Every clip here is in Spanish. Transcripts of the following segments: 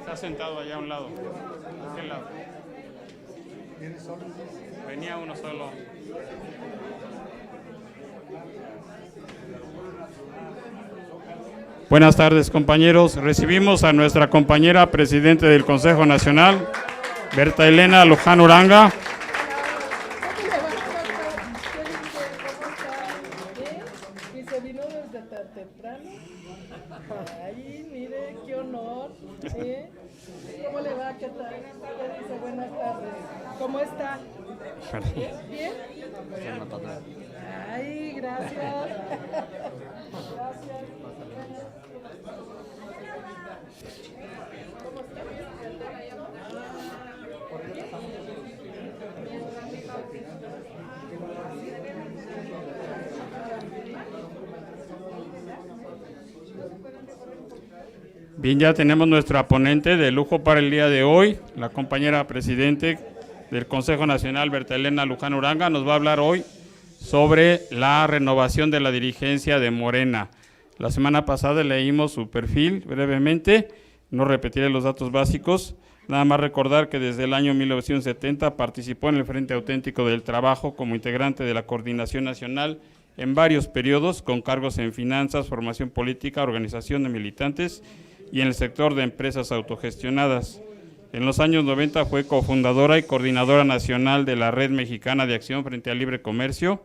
Está sentado allá a un lado. ¿A qué lado? Venía uno solo. Buenas tardes, compañeros. Recibimos a nuestra compañera presidente del Consejo Nacional, Berta Elena Luján Uranga. Y se vino desde tan temprano. Ay, mire, qué honor. ¿Cómo le va? ¿Qué tal? ¿Qué dice? Buenas tardes. ¿Cómo está? ¿Bien? Ay, gracias. Gracias. ¿Cómo está? Bien, ya tenemos nuestra ponente de lujo para el día de hoy, la compañera presidente del Consejo Nacional, Berta Elena Luján Uranga, nos va a hablar hoy sobre la renovación de la dirigencia de Morena. La semana pasada leímos su perfil brevemente, no repetiré los datos básicos, nada más recordar que desde el año 1970 participó en el Frente Auténtico del Trabajo como integrante de la Coordinación Nacional en varios periodos, con cargos en finanzas, formación política, organización de militantes y en el sector de empresas autogestionadas. En los años 90 fue cofundadora y coordinadora nacional de la Red Mexicana de Acción frente al Libre Comercio,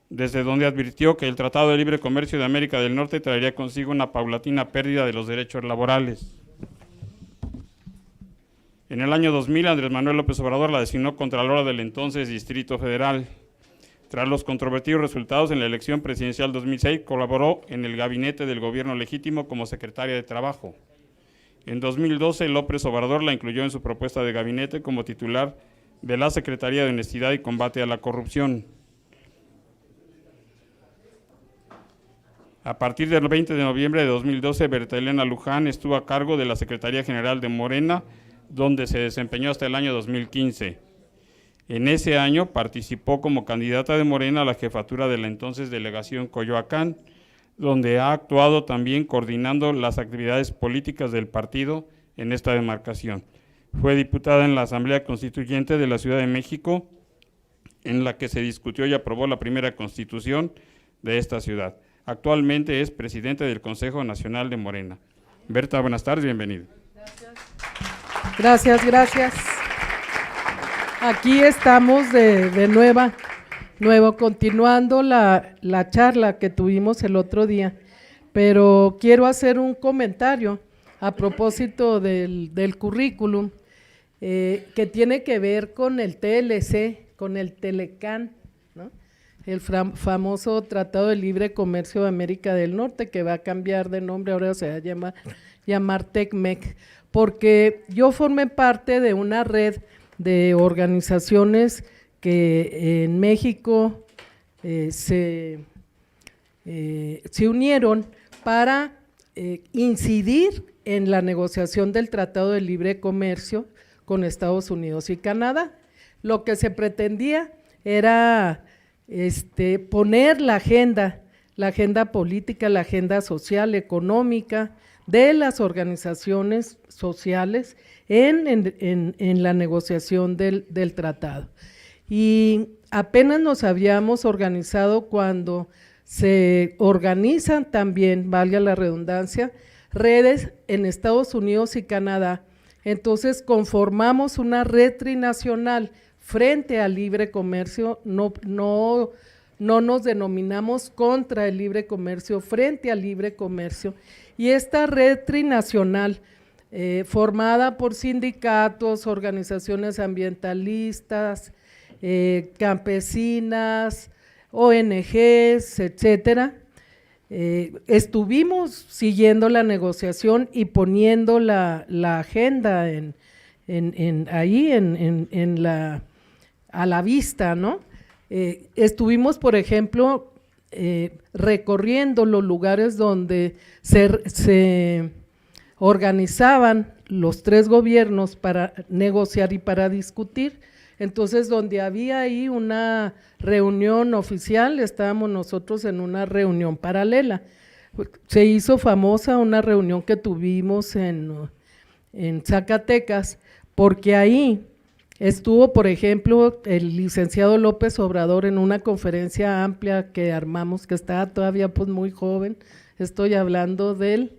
desde donde advirtió que el Tratado de Libre Comercio de América del Norte traería consigo una paulatina pérdida de los derechos laborales. En el año 2000, Andrés Manuel López Obrador la designó Contralora del entonces Distrito Federal. Tras los controvertidos resultados en la elección presidencial 2006, colaboró en el gabinete del gobierno legítimo como secretaria de Trabajo. En 2012, López Obrador la incluyó en su propuesta de gabinete como titular de la Secretaría de Honestidad y Combate a la Corrupción. A partir del 20 de noviembre de 2012, Berta Elena Luján estuvo a cargo de la Secretaría General de Morena, donde se desempeñó hasta el año 2015. En ese año participó como candidata de Morena a la jefatura de la entonces delegación Coyoacán, donde ha actuado también coordinando las actividades políticas del partido en esta demarcación. Fue diputada en la Asamblea Constituyente de la Ciudad de México, en la que se discutió y aprobó la primera constitución de esta ciudad. Actualmente es presidente del Consejo Nacional de Morena. Berta, buenas tardes, bienvenida. Gracias. Aquí estamos de nuevo, continuando la charla que tuvimos el otro día, pero quiero hacer un comentario a propósito del currículum que tiene que ver con el TLC, con el Telecán, ¿no? El famoso Tratado de Libre Comercio de América del Norte, que va a cambiar de nombre, ahora se va a llamar TECMEC, porque yo formé parte de una red de organizaciones que en México se unieron para incidir en la negociación del Tratado de Libre Comercio con Estados Unidos y Canadá. Lo que se pretendía era poner la agenda política, la agenda social, económica de las organizaciones sociales en la negociación del tratado. Y apenas nos habíamos organizado cuando se organizan también, valga la redundancia, redes en Estados Unidos y Canadá. Entonces conformamos una red trinacional frente al libre comercio, no nos denominamos contra el libre comercio, frente al libre comercio. Y esta red trinacional, formada por sindicatos, organizaciones ambientalistas, campesinas, ONGs, etcétera, estuvimos siguiendo la negociación y poniendo la agenda a la vista, ¿no? Estuvimos, por ejemplo, recorriendo los lugares donde se organizaban los tres gobiernos para negociar y para discutir. Entonces, donde había ahí una reunión oficial, estábamos nosotros en una reunión paralela. Se hizo famosa una reunión que tuvimos en Zacatecas, porque ahí estuvo, por ejemplo, el licenciado López Obrador en una conferencia amplia que armamos, que estaba todavía pues muy joven, estoy hablando del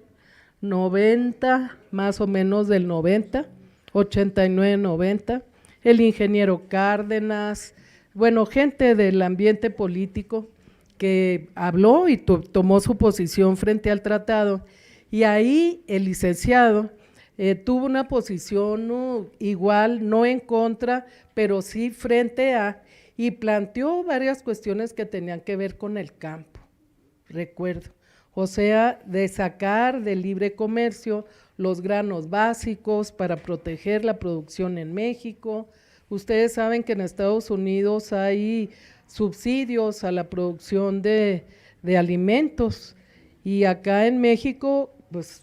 90, más o menos del 90, 89, 90, el ingeniero Cárdenas, bueno, gente del ambiente político que habló y tomó su posición frente al tratado, y ahí el licenciado tuvo una posición igual, no en contra, pero sí frente a, y planteó varias cuestiones que tenían que ver con el campo, recuerdo, o sea, de sacar del libre comercio los granos básicos para proteger la producción en México. Ustedes saben que en Estados Unidos hay subsidios a la producción de alimentos, y acá en México pues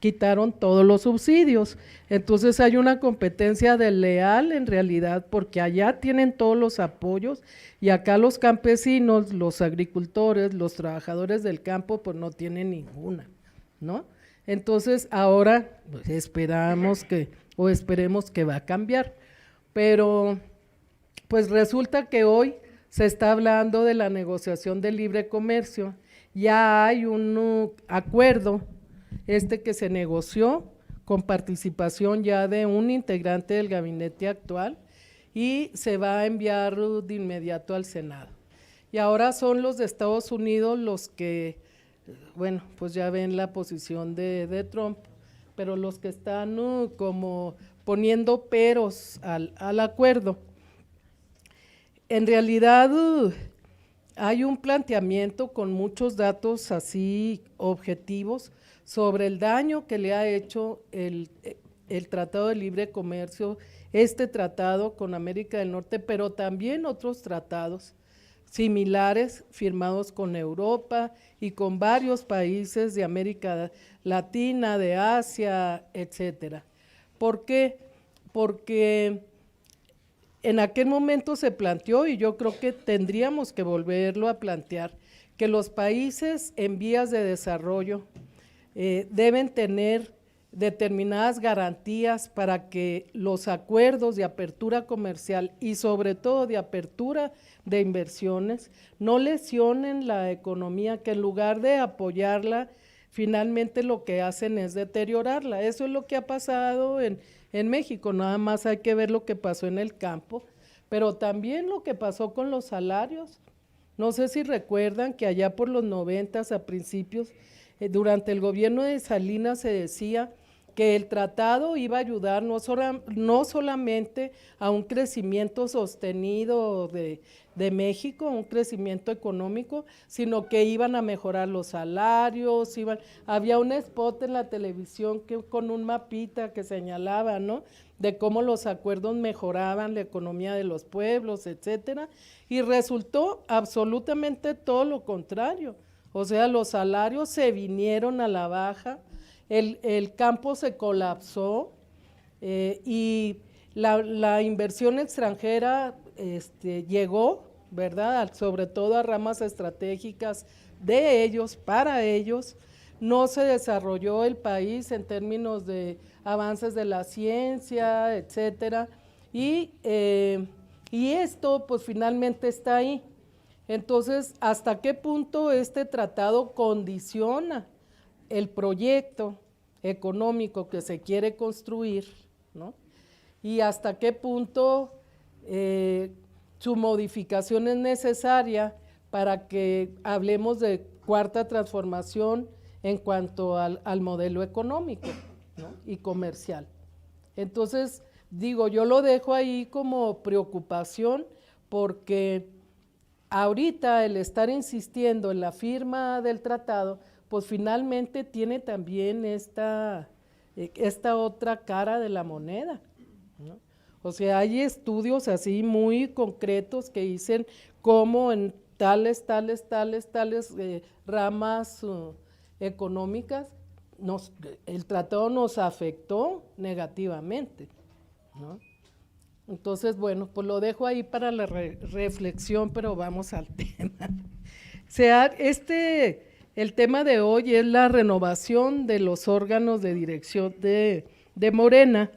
quitaron todos los subsidios, entonces hay una competencia desleal en realidad, porque allá tienen todos los apoyos y acá los campesinos, los agricultores, los trabajadores del campo pues no tienen ninguna, ¿no? Entonces ahora pues, esperemos que va a cambiar, pero pues resulta que hoy se está hablando de la negociación de libre comercio, ya hay un acuerdo que se negoció con participación ya de un integrante del gabinete actual y se va a enviar de inmediato al Senado. Y ahora son los de Estados Unidos los que, bueno, pues ya ven la posición de Trump, pero los que están como poniendo peros al acuerdo. En realidad hay un planteamiento con muchos datos así objetivos sobre el daño que le ha hecho el Tratado de Libre Comercio, este tratado con América del Norte, pero también otros tratados similares firmados con Europa y con varios países de América Latina, de Asia, etcétera. ¿Por qué? Porque en aquel momento se planteó, y yo creo que tendríamos que volverlo a plantear, que los países en vías de desarrollo deben tener determinadas garantías para que los acuerdos de apertura comercial y sobre todo de apertura de inversiones no lesionen la economía, que en lugar de apoyarla, finalmente lo que hacen es deteriorarla. Eso es lo que ha pasado en México, nada más hay que ver lo que pasó en el campo, pero también lo que pasó con los salarios. No sé si recuerdan que allá por los 90s, a principios, durante el gobierno de Salinas se decía que el tratado iba a ayudar no solamente a un crecimiento sostenido de México, un crecimiento económico, sino que iban a mejorar los salarios, había un spot en la televisión con un mapita que señalaba, ¿no?, de cómo los acuerdos mejoraban la economía de los pueblos, etcétera, y resultó absolutamente todo lo contrario. O sea, los salarios se vinieron a la baja, el campo se colapsó y la inversión extranjera llegó, ¿verdad?, sobre todo a ramas estratégicas de ellos, para ellos. No se desarrolló el país en términos de avances de la ciencia, etcétera, y esto pues finalmente está ahí. Entonces, ¿hasta qué punto este tratado condiciona el proyecto económico que se quiere construir, ¿no?, y hasta qué punto su modificación es necesaria para que hablemos de cuarta transformación en cuanto al modelo económico, ¿no?, y comercial? Entonces, digo, yo lo dejo ahí como preocupación, porque ahorita el estar insistiendo en la firma del tratado, pues finalmente tiene también esta otra cara de la moneda, ¿no? O sea, hay estudios así muy concretos que dicen cómo en tales ramas económicas el tratado nos afectó negativamente, ¿no? Entonces, bueno, pues lo dejo ahí para la reflexión, pero vamos al tema. O sea, el tema de hoy es la renovación de los órganos de dirección de Morena,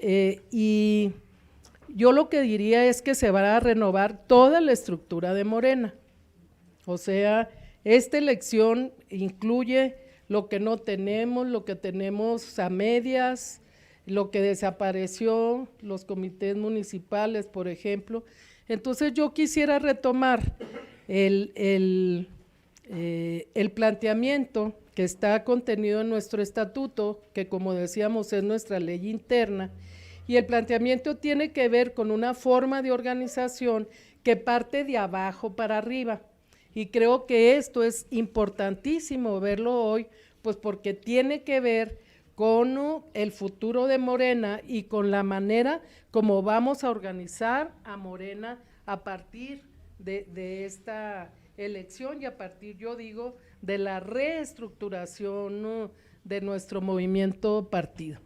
y yo lo que diría es que se va a renovar toda la estructura de Morena. O sea, esta elección incluye lo que no tenemos, lo que tenemos a medias, lo que desapareció, los comités municipales, por ejemplo. Entonces yo quisiera retomar el planteamiento que está contenido en nuestro estatuto, que como decíamos es nuestra ley interna, y el planteamiento tiene que ver con una forma de organización que parte de abajo para arriba. Y creo que esto es importantísimo verlo hoy, pues porque tiene que ver con el futuro de Morena y con la manera como vamos a organizar a Morena a partir de esta elección y a partir, yo digo, de la reestructuración de nuestro movimiento partido.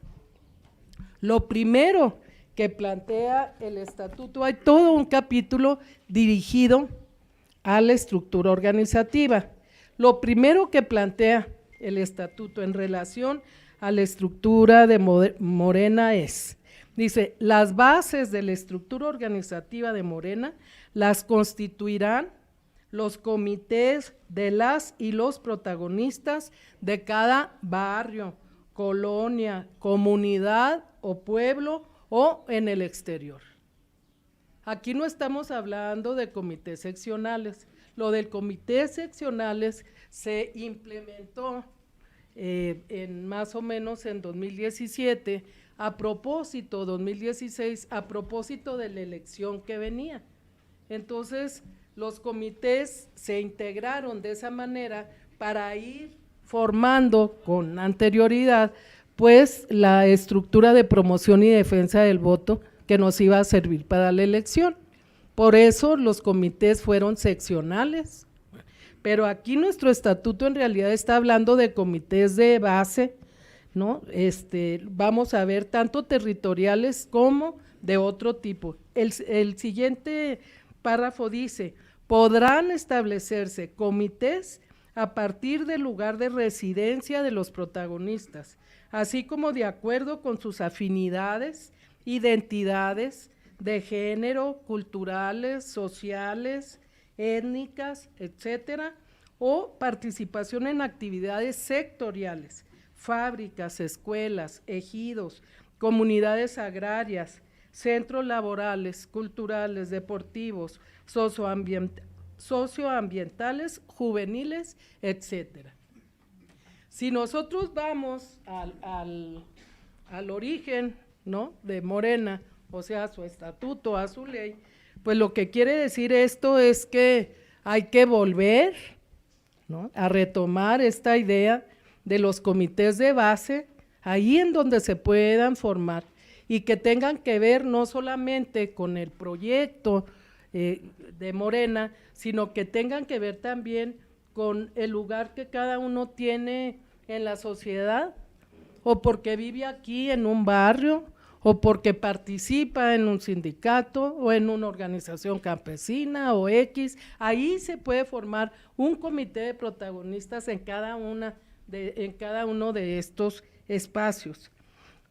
Lo primero que plantea el estatuto, hay todo un capítulo dirigido a la estructura organizativa. Lo primero que plantea el estatuto en relación a la estructura de Morena dice, las bases de la estructura organizativa de Morena las constituirán los comités de las y los protagonistas de cada barrio, colonia, comunidad o pueblo o en el exterior. Aquí no estamos hablando de comités seccionales. Lo del comité seccionales se implementó en más o menos en 2017, a propósito, 2016, a propósito de la elección que venía. Entonces, los comités se integraron de esa manera para ir formando con anterioridad, pues, la estructura de promoción y defensa del voto que nos iba a servir para la elección. Por eso los comités fueron seccionales, pero aquí nuestro estatuto en realidad está hablando de comités de base, ¿no? Vamos a ver tanto territoriales como de otro tipo. El siguiente párrafo dice, podrán establecerse comités a partir del lugar de residencia de los protagonistas, así como de acuerdo con sus afinidades, identidades de género, culturales, sociales, étnicas, etcétera, o participación en actividades sectoriales, fábricas, escuelas, ejidos, comunidades agrarias, centros laborales, culturales, deportivos, socioambientales, juveniles, etcétera. Si nosotros vamos al origen, ¿no?, de Morena, o sea, a su estatuto, a su ley, pues lo que quiere decir esto es que hay que volver, ¿no?, a retomar esta idea de los comités de base, ahí en donde se puedan formar y que tengan que ver no solamente con el proyecto de Morena, sino que tengan que ver también con el lugar que cada uno tiene en la sociedad, o porque vive aquí en un barrio, o porque participa en un sindicato o en una organización campesina o X, ahí se puede formar un comité de protagonistas en cada uno de estos espacios.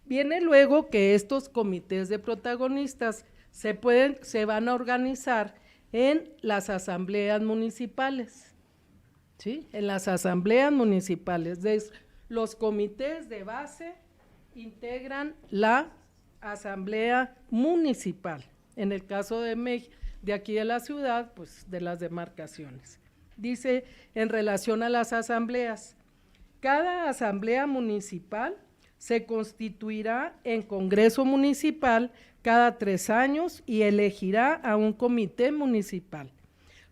Viene luego que estos comités de protagonistas se van a organizar en las asambleas municipales, ¿sí? En las asambleas municipales. Los comités de base integran la asamblea municipal, en el caso de aquí de la ciudad, pues de las demarcaciones. Dice, en relación a las asambleas, cada asamblea municipal se constituirá en Congreso Municipal cada 3 años y elegirá a un comité municipal.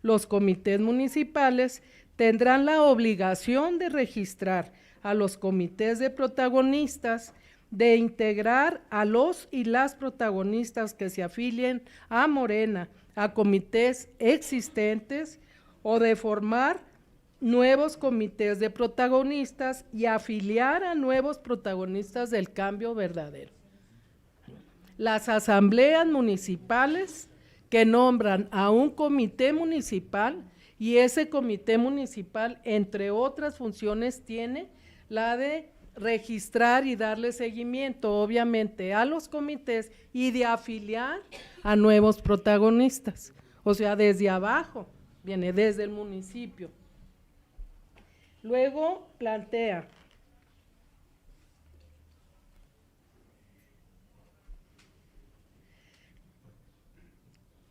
los comités municipales tendrán la obligación de registrar a los comités de protagonistas, de integrar a los y las protagonistas que se afilien a Morena, a comités existentes o de formar nuevos comités de protagonistas y afiliar a nuevos protagonistas del cambio verdadero. Las asambleas municipales que nombran a un comité municipal y ese comité municipal, entre otras funciones, tiene la de registrar y darle seguimiento, obviamente, a los comités y de afiliar a nuevos protagonistas, o sea, desde abajo, viene desde el municipio. Luego plantea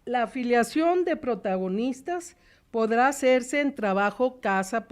la afiliación de protagonistas podrá hacerse en trabajo casa,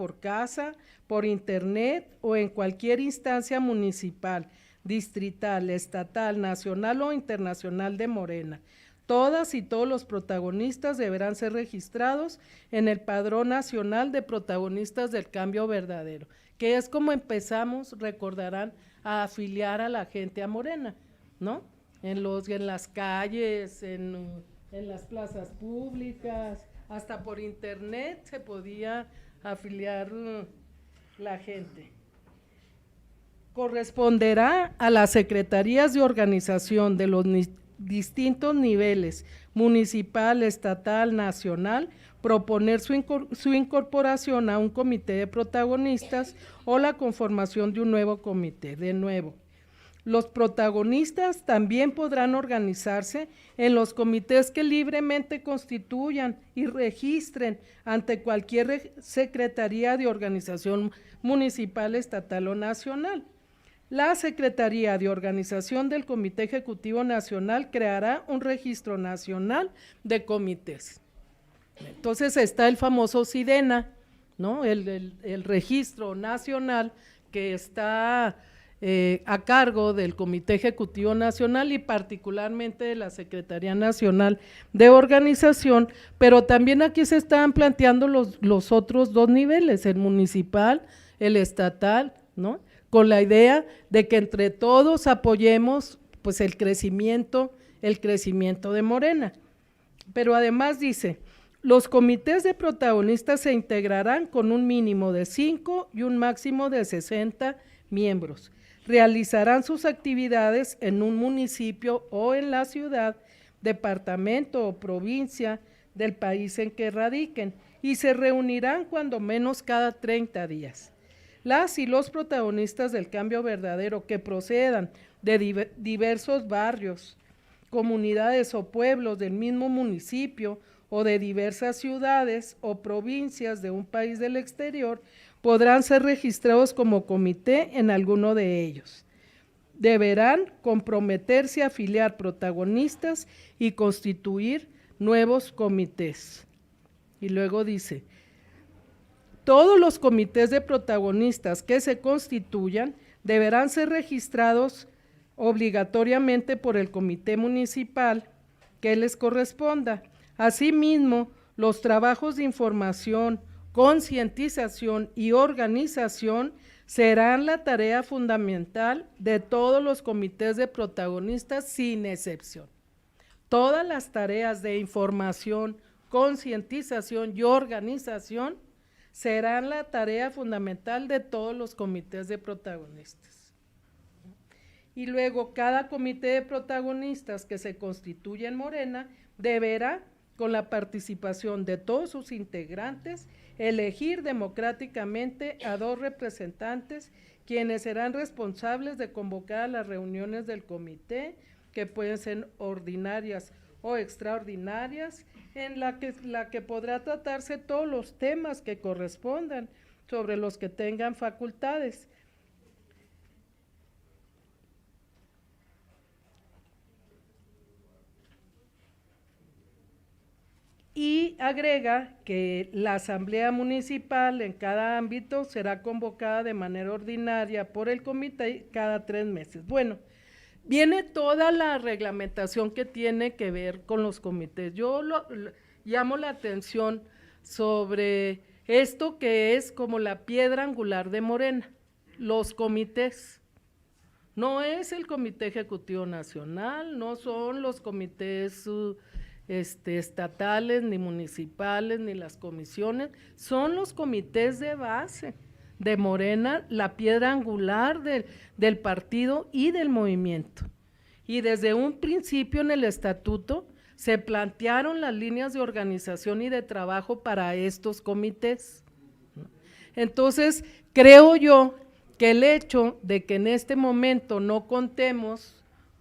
por internet o en cualquier instancia municipal, distrital, estatal, nacional o internacional de Morena. Todas y todos los protagonistas deberán ser registrados en el Padrón Nacional de Protagonistas del Cambio Verdadero, que es como empezamos, recordarán, a afiliar a la gente a Morena, ¿no? En las calles, en las plazas públicas, hasta por internet se podía afiliar la gente. Corresponderá a las secretarías de organización de los distintos niveles, municipal, estatal, nacional, proponer su incorporación a un comité de protagonistas o la conformación de un nuevo comité. De nuevo, los protagonistas también podrán organizarse en los comités que libremente constituyan y registren ante cualquier secretaría de organización municipal, estatal o nacional. La Secretaría de Organización del Comité Ejecutivo Nacional creará un registro nacional de comités. Entonces está el famoso SIDENA, ¿no? El registro nacional que está a cargo del Comité Ejecutivo Nacional y particularmente de la Secretaría Nacional de Organización, pero también aquí se están planteando los otros dos niveles, el municipal, el estatal, ¿no? Con la idea de que entre todos apoyemos pues el crecimiento de Morena. Pero además dice, los comités de protagonistas se integrarán con un mínimo de 5 y un máximo de 60 miembros. Realizarán sus actividades en un municipio o en la ciudad, departamento o provincia del país en que radiquen y se reunirán cuando menos cada 30 días. Las y los protagonistas del cambio verdadero que procedan de diversos barrios, comunidades o pueblos del mismo municipio o de diversas ciudades o provincias de un país del exterior podrán ser registrados como comité en alguno de ellos. Deberán comprometerse a afiliar protagonistas y constituir nuevos comités. Y luego dice, todos los comités de protagonistas que se constituyan deberán ser registrados obligatoriamente por el comité municipal que les corresponda. Asimismo, los trabajos de información, concientización y organización serán la tarea fundamental de todos los comités de protagonistas sin excepción. Todas las tareas de información, concientización y organización serán la tarea fundamental de todos los comités de protagonistas. Y luego cada comité de protagonistas que se constituya en Morena deberá, con la participación de todos sus integrantes, elegir democráticamente a 2 representantes, quienes serán responsables de convocar a las reuniones del comité, que pueden ser ordinarias o extraordinarias, en la que podrá tratarse todos los temas que correspondan, sobre los que tengan facultades. Y agrega que la asamblea municipal en cada ámbito será convocada de manera ordinaria por el comité cada 3 meses. Bueno, viene toda la reglamentación que tiene que ver con los comités. Yo llamo la atención sobre esto que es como la piedra angular de Morena, los comités. No es el Comité Ejecutivo Nacional, no son los comités estatales, ni municipales, ni las comisiones, son los comités de base de Morena, la piedra angular del partido y del movimiento. Y desde un principio en el estatuto se plantearon las líneas de organización y de trabajo para estos comités. Entonces, creo yo que el hecho de que en este momento no contemos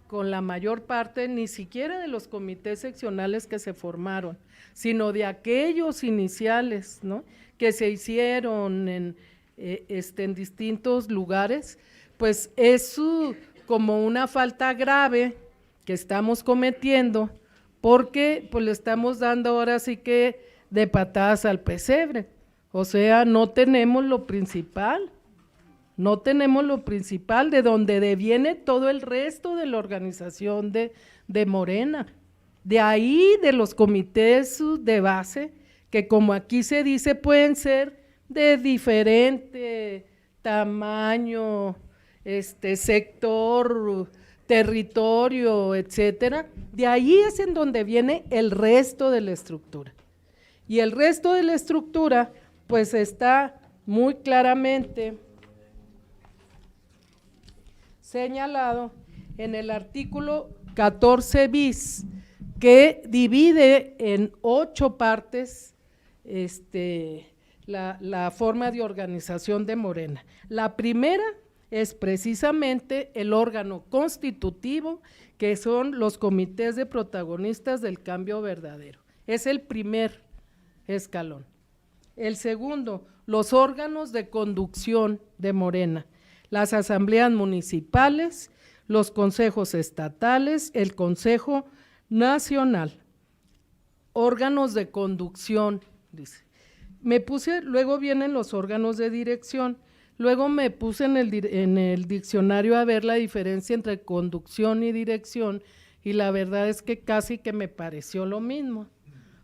con la mayor parte, ni siquiera de los comités seccionales que se formaron, sino de aquellos iniciales, ¿no?, que se hicieron en distintos lugares, pues es como una falta grave que estamos cometiendo, porque pues le estamos dando ahora sí que de patadas al pesebre, o sea, no tenemos lo principal. No tenemos lo principal, de donde deviene todo el resto de la organización de Morena. De ahí, de los comités de base, que como aquí se dice, pueden ser de diferente tamaño, sector, territorio, etcétera. De ahí es en donde viene el resto de la estructura. Y el resto de la estructura, pues está muy claramente señalado en el artículo 14 bis, que divide en 8 partes la forma de organización de Morena. La primera es precisamente el órgano constitutivo, que son los comités de protagonistas del cambio verdadero. Es el primer escalón. El segundo, los órganos de conducción de Morena, las asambleas municipales, los consejos estatales, el Consejo Nacional, órganos de conducción, dice. Luego vienen los órganos de dirección, luego me puse en el diccionario a ver la diferencia entre conducción y dirección, y la verdad es que casi que me pareció lo mismo.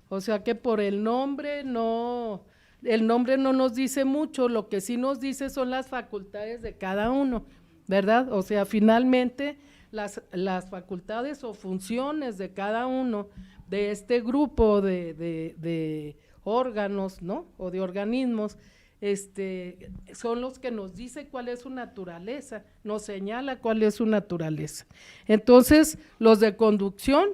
O sea que por el nombre no nos dice mucho, lo que sí nos dice son las facultades de cada uno, ¿verdad? O sea, finalmente las facultades o funciones de cada uno de este grupo de órganos, ¿no?, o de organismos, son los que nos dice cuál es su naturaleza, nos señala cuál es su naturaleza. Entonces, los de conducción,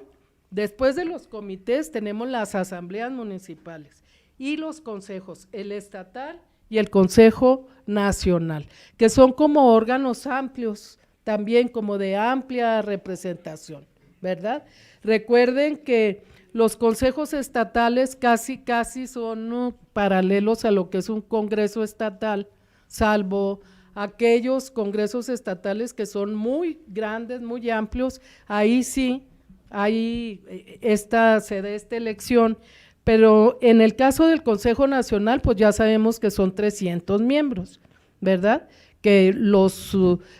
después de los comités tenemos las asambleas municipales y los consejos, el estatal y el Consejo Nacional, que son como órganos amplios, también como de amplia representación, ¿verdad? Recuerden que los consejos estatales casi son paralelos a lo que es un congreso estatal, salvo aquellos congresos estatales que son muy grandes, muy amplios, ahí sí, ahí se da esta elección. Pero en el caso del Consejo Nacional, pues ya sabemos que son 300 miembros, ¿verdad? Que los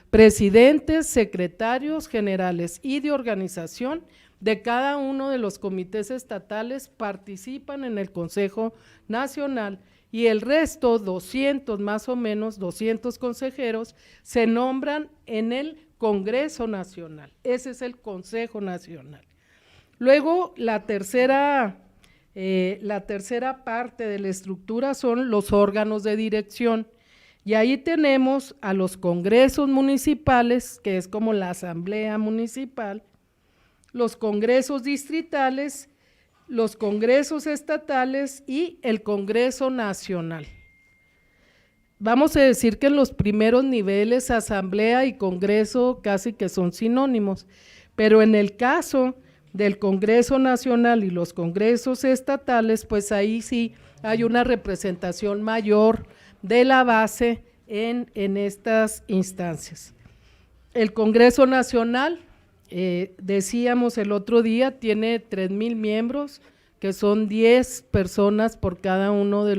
presidentes, secretarios generales y de organización de cada uno de los comités estatales participan en el Consejo Nacional, y el resto, 200 más o menos, 200 consejeros, se nombran en el Congreso Nacional. Ese es el Consejo Nacional. Luego, la tercera parte de la estructura son los órganos de dirección, y ahí tenemos a los congresos municipales, que es como la asamblea municipal, los congresos distritales, los congresos estatales y el Congreso Nacional. Vamos a decir que en los primeros niveles asamblea y congreso casi que son sinónimos, pero en el caso del Congreso Nacional y los congresos estatales, pues ahí sí hay una representación mayor de la base en estas instancias. El Congreso Nacional, decíamos el otro día, tiene 3,000 miembros, que son 10 personas por cada uno de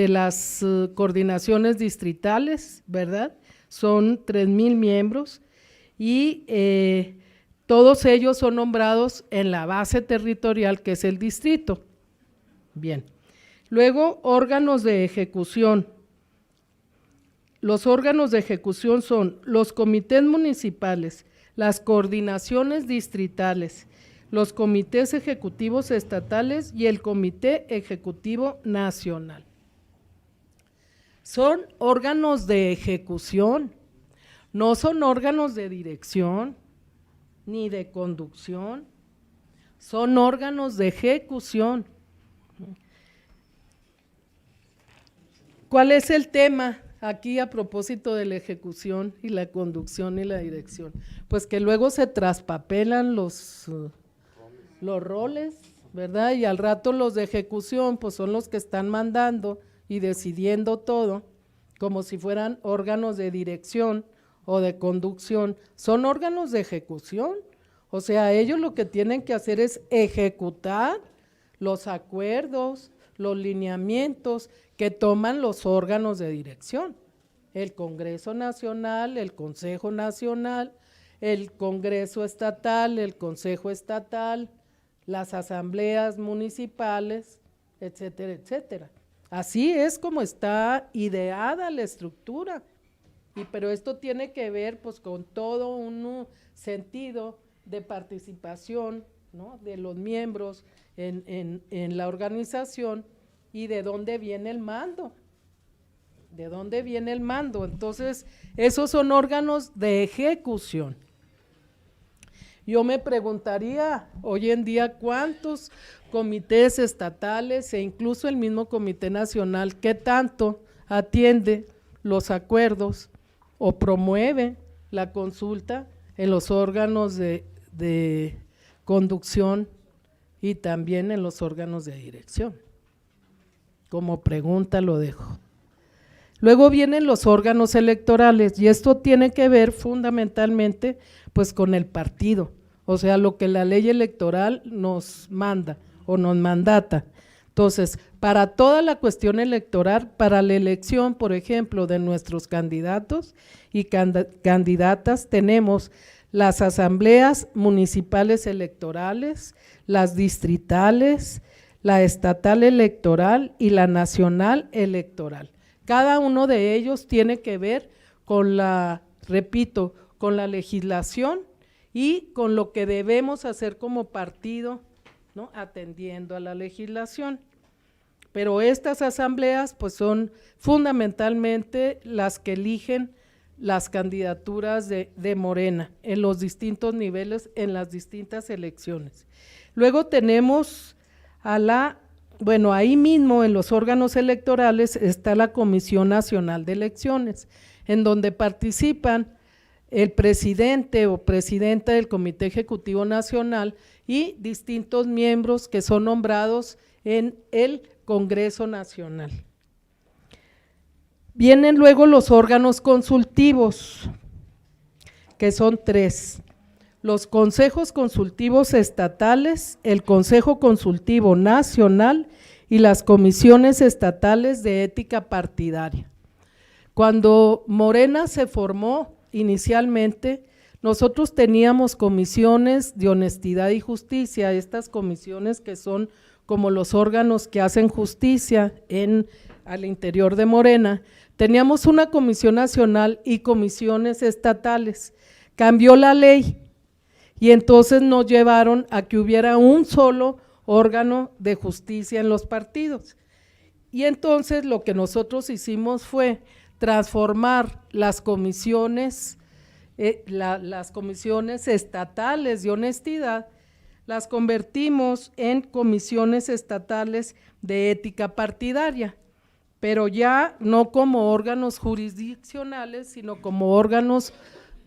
las coordinaciones distritales, ¿verdad? Son 3,000 miembros y todos ellos son nombrados en la base territorial, que es el distrito, Bien. Luego, órganos de ejecución. Los órganos de ejecución son los comités municipales, las coordinaciones distritales, los comités ejecutivos estatales y el comité ejecutivo nacional. Son órganos de ejecución, no son órganos de dirección ni de conducción, son órganos de ejecución. ¿Cuál es el tema aquí a propósito de la ejecución y la conducción y la dirección? Pues que luego se traspapelan los roles, ¿verdad? Y al rato los de ejecución pues son los que están mandando y decidiendo todo, como si fueran órganos de dirección o de conducción. Son órganos de ejecución, o sea, ellos lo que tienen que hacer es ejecutar los acuerdos, los lineamientos que toman los órganos de dirección, el Congreso Nacional, el Consejo Nacional, el Congreso Estatal, el Consejo Estatal, las asambleas municipales, etcétera, etcétera. Así es como está ideada la estructura, pero esto tiene que ver pues con todo un sentido de participación, ¿no?, de los miembros en la organización y de dónde viene el mando, de dónde viene el mando. Entonces, esos son órganos de ejecución. Yo me preguntaría hoy en día cuántos comités estatales e incluso el mismo Comité Nacional, ¿qué tanto atiende los acuerdos o promueve la consulta en los órganos de conducción y también en los órganos de dirección? Como pregunta lo dejo. Luego vienen los órganos electorales y esto tiene que ver fundamentalmente pues con el partido, o sea, lo que la ley electoral nos manda o nos mandata. Entonces, para toda la cuestión electoral, para la elección, por ejemplo, de nuestros candidatos y candidatas, tenemos las asambleas municipales electorales, las distritales, la estatal electoral y la nacional electoral. Cada uno de ellos tiene que ver con repito, con la legislación y con lo que debemos hacer como partido, ¿no?, atendiendo a la legislación. Pero estas asambleas pues son fundamentalmente las que eligen las candidaturas de Morena en los distintos niveles, en las distintas elecciones. Luego tenemos ahí mismo en los órganos electorales está la Comisión Nacional de Elecciones, en donde participan el presidente o presidenta del Comité Ejecutivo Nacional y distintos miembros que son nombrados en el Congreso Nacional. Vienen luego los órganos consultivos, que son 3. Los consejos consultivos estatales, el Consejo Consultivo Nacional y las comisiones estatales de ética partidaria. Cuando Morena se formó inicialmente, nosotros teníamos comisiones de honestidad y justicia, estas comisiones que son como los órganos que hacen justicia al interior de Morena. Teníamos una comisión nacional y comisiones estatales. Cambió la ley y entonces nos llevaron a que hubiera un solo órgano de justicia en los partidos. Y entonces lo que nosotros hicimos fue transformar las comisiones, las comisiones estatales de honestidad, las convertimos en comisiones estatales de ética partidaria, pero ya no como órganos jurisdiccionales, sino como órganos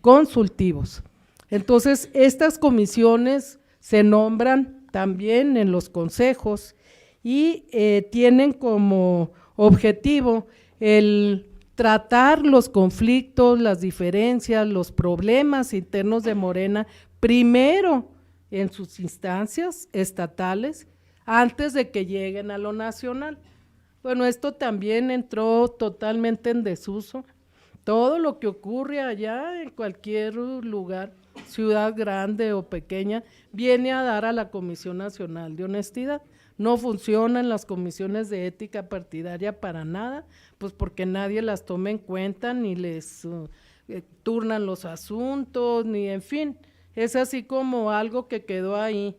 consultivos. Entonces, estas comisiones se nombran también en los consejos y tienen como objetivo el tratar los conflictos, las diferencias, los problemas internos de Morena, primero en sus instancias estatales, antes de que lleguen a lo nacional. Bueno, esto también entró totalmente en desuso. Todo lo que ocurre allá en cualquier lugar, ciudad grande o pequeña, viene a dar a la Comisión Nacional de Honestidad, no funcionan las comisiones de ética partidaria para nada, pues porque nadie las toma en cuenta, ni les turnan los asuntos, ni en fin, es así como algo que quedó ahí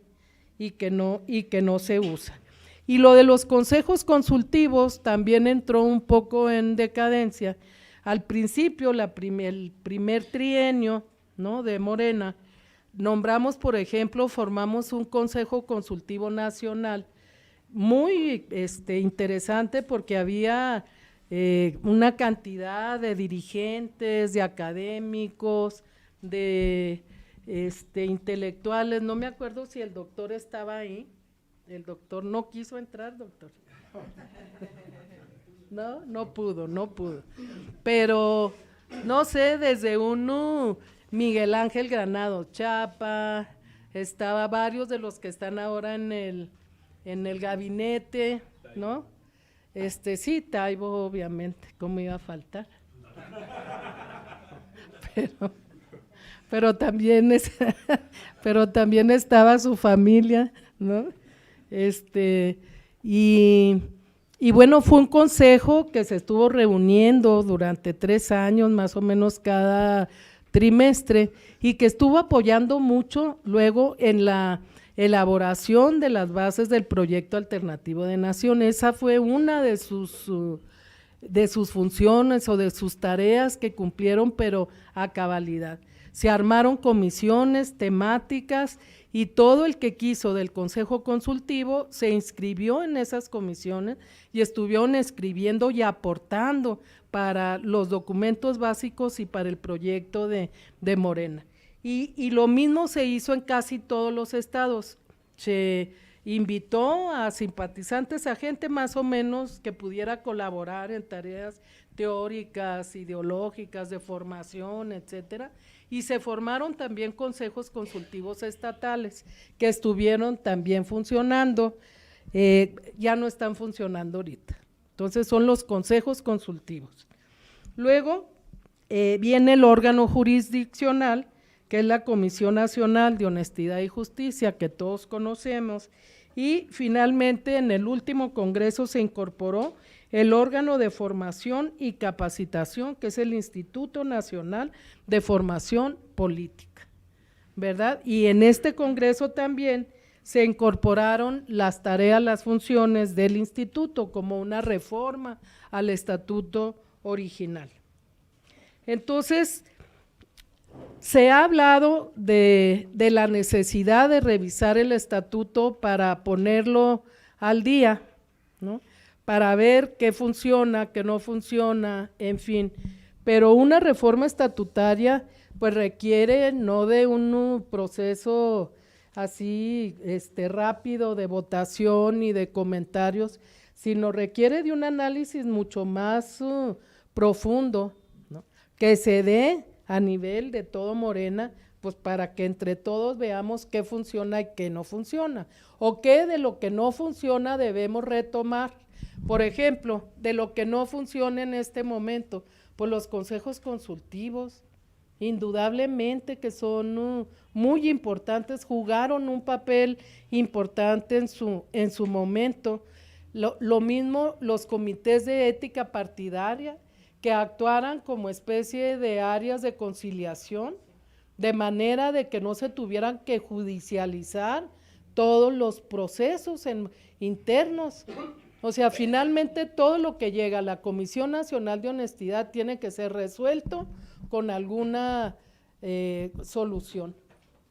y que no se usa. Y lo de los consejos consultivos también entró un poco en decadencia. Al principio, el primer trienio, ¿no?, de Morena, nombramos, por ejemplo, formamos un consejo consultivo nacional muy interesante porque había una cantidad de dirigentes, de académicos, de intelectuales, no me acuerdo si el doctor estaba ahí, el doctor no quiso entrar, doctor. No pudo, pero no sé, desde uno, Miguel Ángel Granados Chapa, estaba varios de los que están ahora en el gabinete, ¿no? Sí, Taibo, obviamente, ¿cómo iba a faltar? Pero también estaba su familia, ¿no? Y bueno, fue un consejo que se estuvo reuniendo durante 3 años, más o menos cada trimestre, y que estuvo apoyando mucho luego en la elaboración de las bases del proyecto alternativo de nación. Esa fue una de sus funciones o de sus tareas que cumplieron, pero a cabalidad. Se armaron comisiones temáticas y todo el que quiso del Consejo Consultivo se inscribió en esas comisiones y estuvieron escribiendo y aportando para los documentos básicos y para el proyecto de Morena. Y lo mismo se hizo en casi todos los estados. Se invitó a simpatizantes, a gente más o menos que pudiera colaborar en tareas teóricas, ideológicas, de formación, etcétera, y se formaron también consejos consultivos estatales que estuvieron también funcionando, ya no están funcionando ahorita. Entonces son los consejos consultivos. Luego viene el órgano jurisdiccional, que es la Comisión Nacional de Honestidad y Justicia, que todos conocemos, y finalmente en el último congreso se incorporó el órgano de formación y capacitación, que es el Instituto Nacional de Formación Política, ¿verdad? Y en este congreso también se incorporaron las tareas, las funciones del instituto como una reforma al estatuto original. Entonces, se ha hablado de la necesidad de revisar el estatuto para ponerlo al día, ¿no?, para ver qué funciona, qué no funciona, en fin, pero una reforma estatutaria pues requiere no de un proceso así rápido de votación y de comentarios, sino requiere de un análisis mucho más profundo, ¿no?, que se dé a nivel de todo Morena, pues para que entre todos veamos qué funciona y qué no funciona, o qué de lo que no funciona debemos retomar. Por ejemplo, de lo que no funciona en este momento, pues los consejos consultivos, indudablemente que son muy importantes, jugaron un papel importante en su momento. Lo mismo los comités de ética partidaria, que actuaran como especie de áreas de conciliación, de manera de que no se tuvieran que judicializar todos los procesos internos. O sea, finalmente todo lo que llega a la Comisión Nacional de Honestidad tiene que ser resuelto con alguna solución,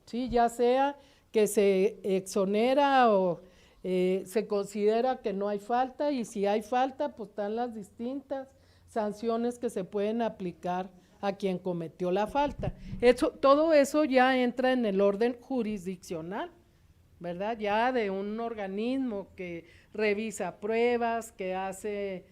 ¿sí? Ya sea que se exonera o se considera que no hay falta, y si hay falta, pues están las distintas sanciones que se pueden aplicar a quien cometió la falta. Todo eso ya entra en el orden jurisdiccional, ¿verdad? Ya de un organismo que revisa pruebas, que hace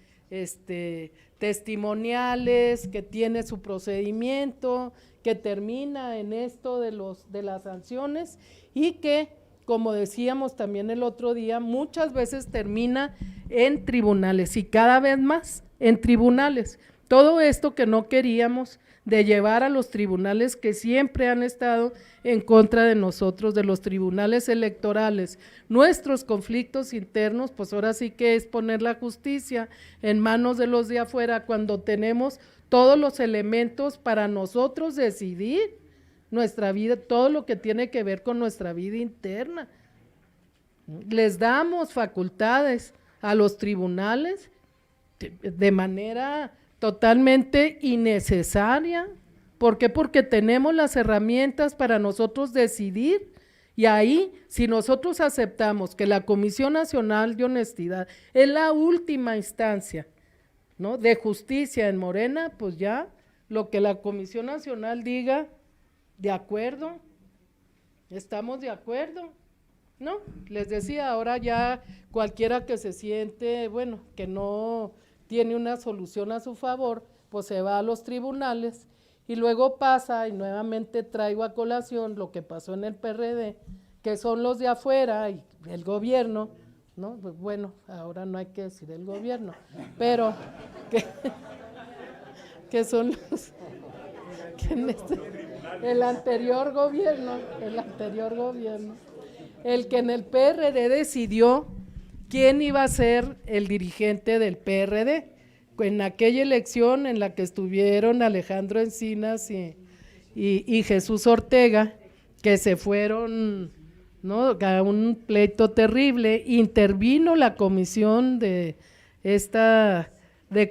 testimoniales, que tiene su procedimiento, que termina en esto de las sanciones y que, como decíamos también el otro día, muchas veces termina en tribunales y cada vez más en tribunales. Todo esto que no queríamos de llevar a los tribunales que siempre han estado en contra de nosotros, de los tribunales electorales, nuestros conflictos internos, pues ahora sí que es poner la justicia en manos de los de afuera cuando tenemos todos los elementos para nosotros decidir nuestra vida, todo lo que tiene que ver con nuestra vida interna. Les damos facultades a los tribunales de manera totalmente innecesaria. ¿Por qué? Porque tenemos las herramientas para nosotros decidir, y ahí, si nosotros aceptamos que la Comisión Nacional de Honestidad es la última instancia, ¿no?, de justicia en Morena, pues ya lo que la Comisión Nacional diga, de acuerdo, estamos de acuerdo, ¿no? Les decía, ahora ya cualquiera que se siente, bueno, que no tiene una solución a su favor, pues se va a los tribunales y luego pasa, y nuevamente traigo a colación lo que pasó en el PRD, que son los de afuera y el gobierno, ¿no? Pues bueno, ahora no hay que decir el gobierno, pero que son los que en el anterior gobierno, el que en el PRD decidió quién iba a ser el dirigente del PRD, en aquella elección en la que estuvieron Alejandro Encinas y Jesús Ortega, que se fueron, ¿no?, a un pleito terrible. Intervino la comisión de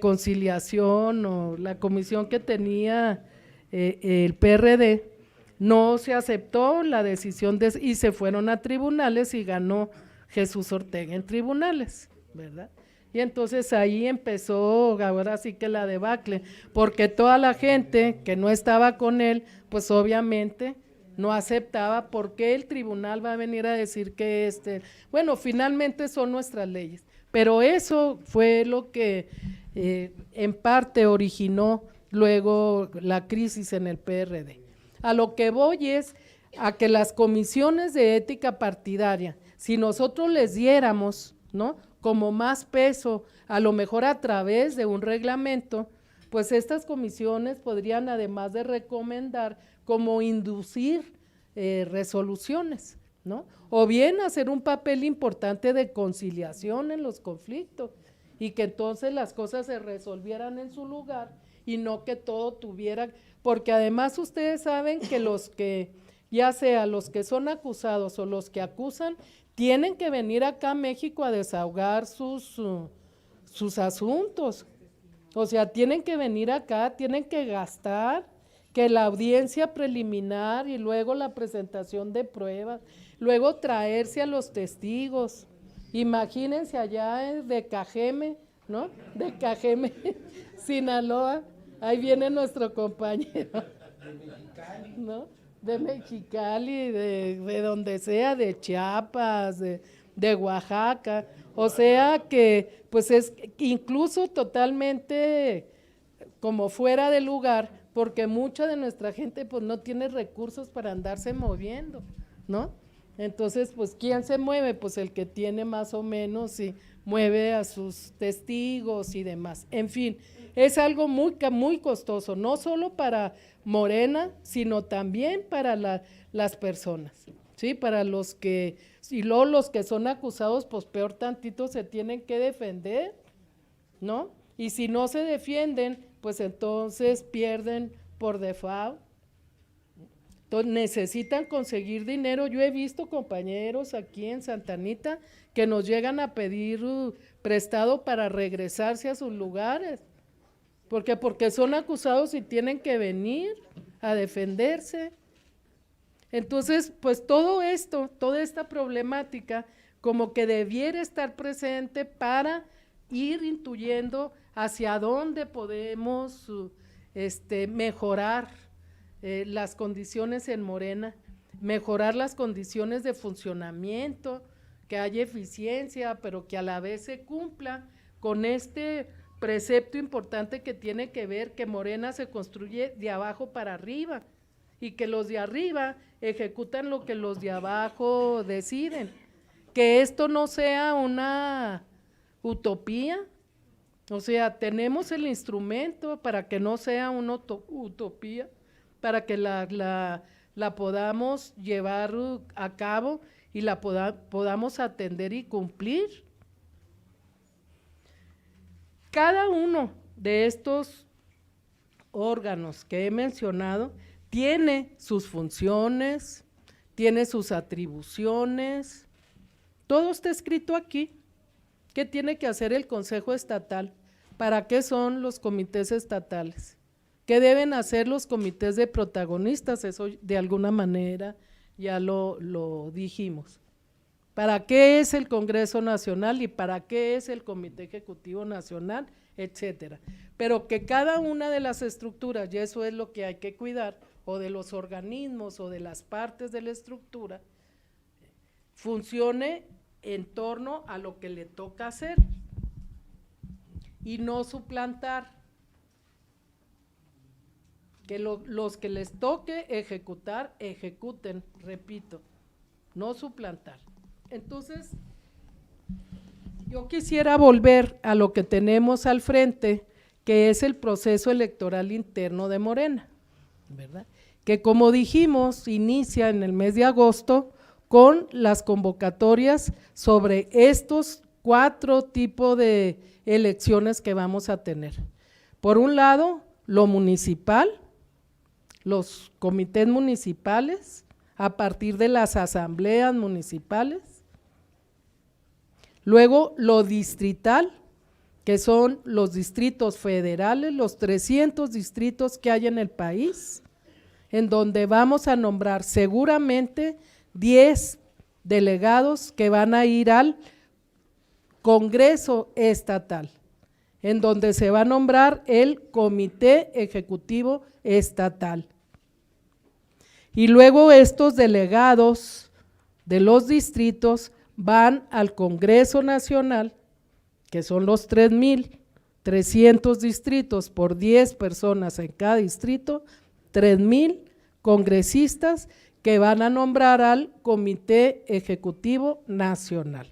conciliación, o la comisión que tenía el PRD, no se aceptó la decisión y se fueron a tribunales y ganó Jesús Ortega en tribunales, ¿verdad? Y entonces ahí empezó ahora sí que la debacle, porque toda la gente que no estaba con él, pues obviamente no aceptaba. ¿Por qué el tribunal va a venir a decir que bueno, finalmente son nuestras leyes? Pero eso fue lo que en parte originó luego la crisis en el PRD. A lo que voy es a que las comisiones de ética partidaria, si nosotros les diéramos, ¿no?, como más peso, a lo mejor a través de un reglamento, pues estas comisiones podrían, además de recomendar, como inducir resoluciones, ¿no? O bien hacer un papel importante de conciliación en los conflictos y que entonces las cosas se resolvieran en su lugar y no que todo tuviera, porque además ustedes saben que los que, ya sea los que son acusados o los que acusan, tienen que venir acá a México a desahogar sus asuntos. O sea, tienen que venir acá, tienen que gastar, que la audiencia preliminar y luego la presentación de pruebas, luego traerse a los testigos. Imagínense allá de Cajeme, ¿no? De Cajeme, Sinaloa, ahí viene nuestro compañero, ¿no?, de Mexicali, de donde sea, de Chiapas, de Oaxaca, o sea que pues es incluso totalmente como fuera de lugar, porque mucha de nuestra gente pues no tiene recursos para andarse moviendo, ¿no? Entonces, pues ¿quién se mueve? Pues el que tiene más o menos y mueve a sus testigos y demás. En fin, es algo muy, muy costoso, no solo para Morena, sino también para las personas, ¿sí? Para los que, y luego los que son acusados, pues peor tantito se tienen que defender, ¿no? Y si no se defienden, pues entonces pierden por default. Entonces necesitan conseguir dinero. Yo he visto compañeros aquí en Santa Anita que nos llegan a pedir prestado para regresarse a sus lugares. Porque son acusados y tienen que venir a defenderse. Entonces, pues todo esto, toda esta problemática, como que debiera estar presente para ir intuyendo hacia dónde podemos mejorar las condiciones en Morena, mejorar las condiciones de funcionamiento, que haya eficiencia, pero que a la vez se cumpla con este precepto importante que tiene que ver que Morena se construye de abajo para arriba y que los de arriba ejecutan lo que los de abajo deciden. Que esto no sea una utopía, O sea, tenemos el instrumento para que no sea una utopía, para que la podamos llevar a cabo y la podamos atender y cumplir. Cada uno de estos órganos que he mencionado tiene sus funciones, tiene sus atribuciones, todo está escrito aquí. ¿Qué tiene que hacer el Consejo Estatal? ¿Para qué son los comités estatales? ¿Qué deben hacer los comités de protagonistas? Eso de alguna manera ya lo dijimos. ¿Para qué es el Congreso Nacional y para qué es el Comité Ejecutivo Nacional, etcétera? Pero que cada una de las estructuras, y eso es lo que hay que cuidar, o de los organismos o de las partes de la estructura, funcione en torno a lo que le toca hacer y no suplantar, que los que les toque ejecutar, ejecuten, repito, no suplantar. Entonces, yo quisiera volver a lo que tenemos al frente, que es el proceso electoral interno de Morena, ¿verdad? Que como dijimos, inicia en el mes de agosto con las convocatorias sobre estos 4 tipos de elecciones que vamos a tener. Por un lado, lo municipal, los comités municipales, a partir de las asambleas municipales. Luego, lo distrital, que son los distritos federales, los 300 distritos que hay en el país, en donde vamos a nombrar seguramente 10 delegados que van a ir al Congreso Estatal, en donde se va a nombrar el Comité Ejecutivo Estatal. Y luego estos delegados de los distritos van al Congreso Nacional, que son los 3,300 distritos por 10 personas en cada distrito, 3,000 congresistas que van a nombrar al Comité Ejecutivo Nacional.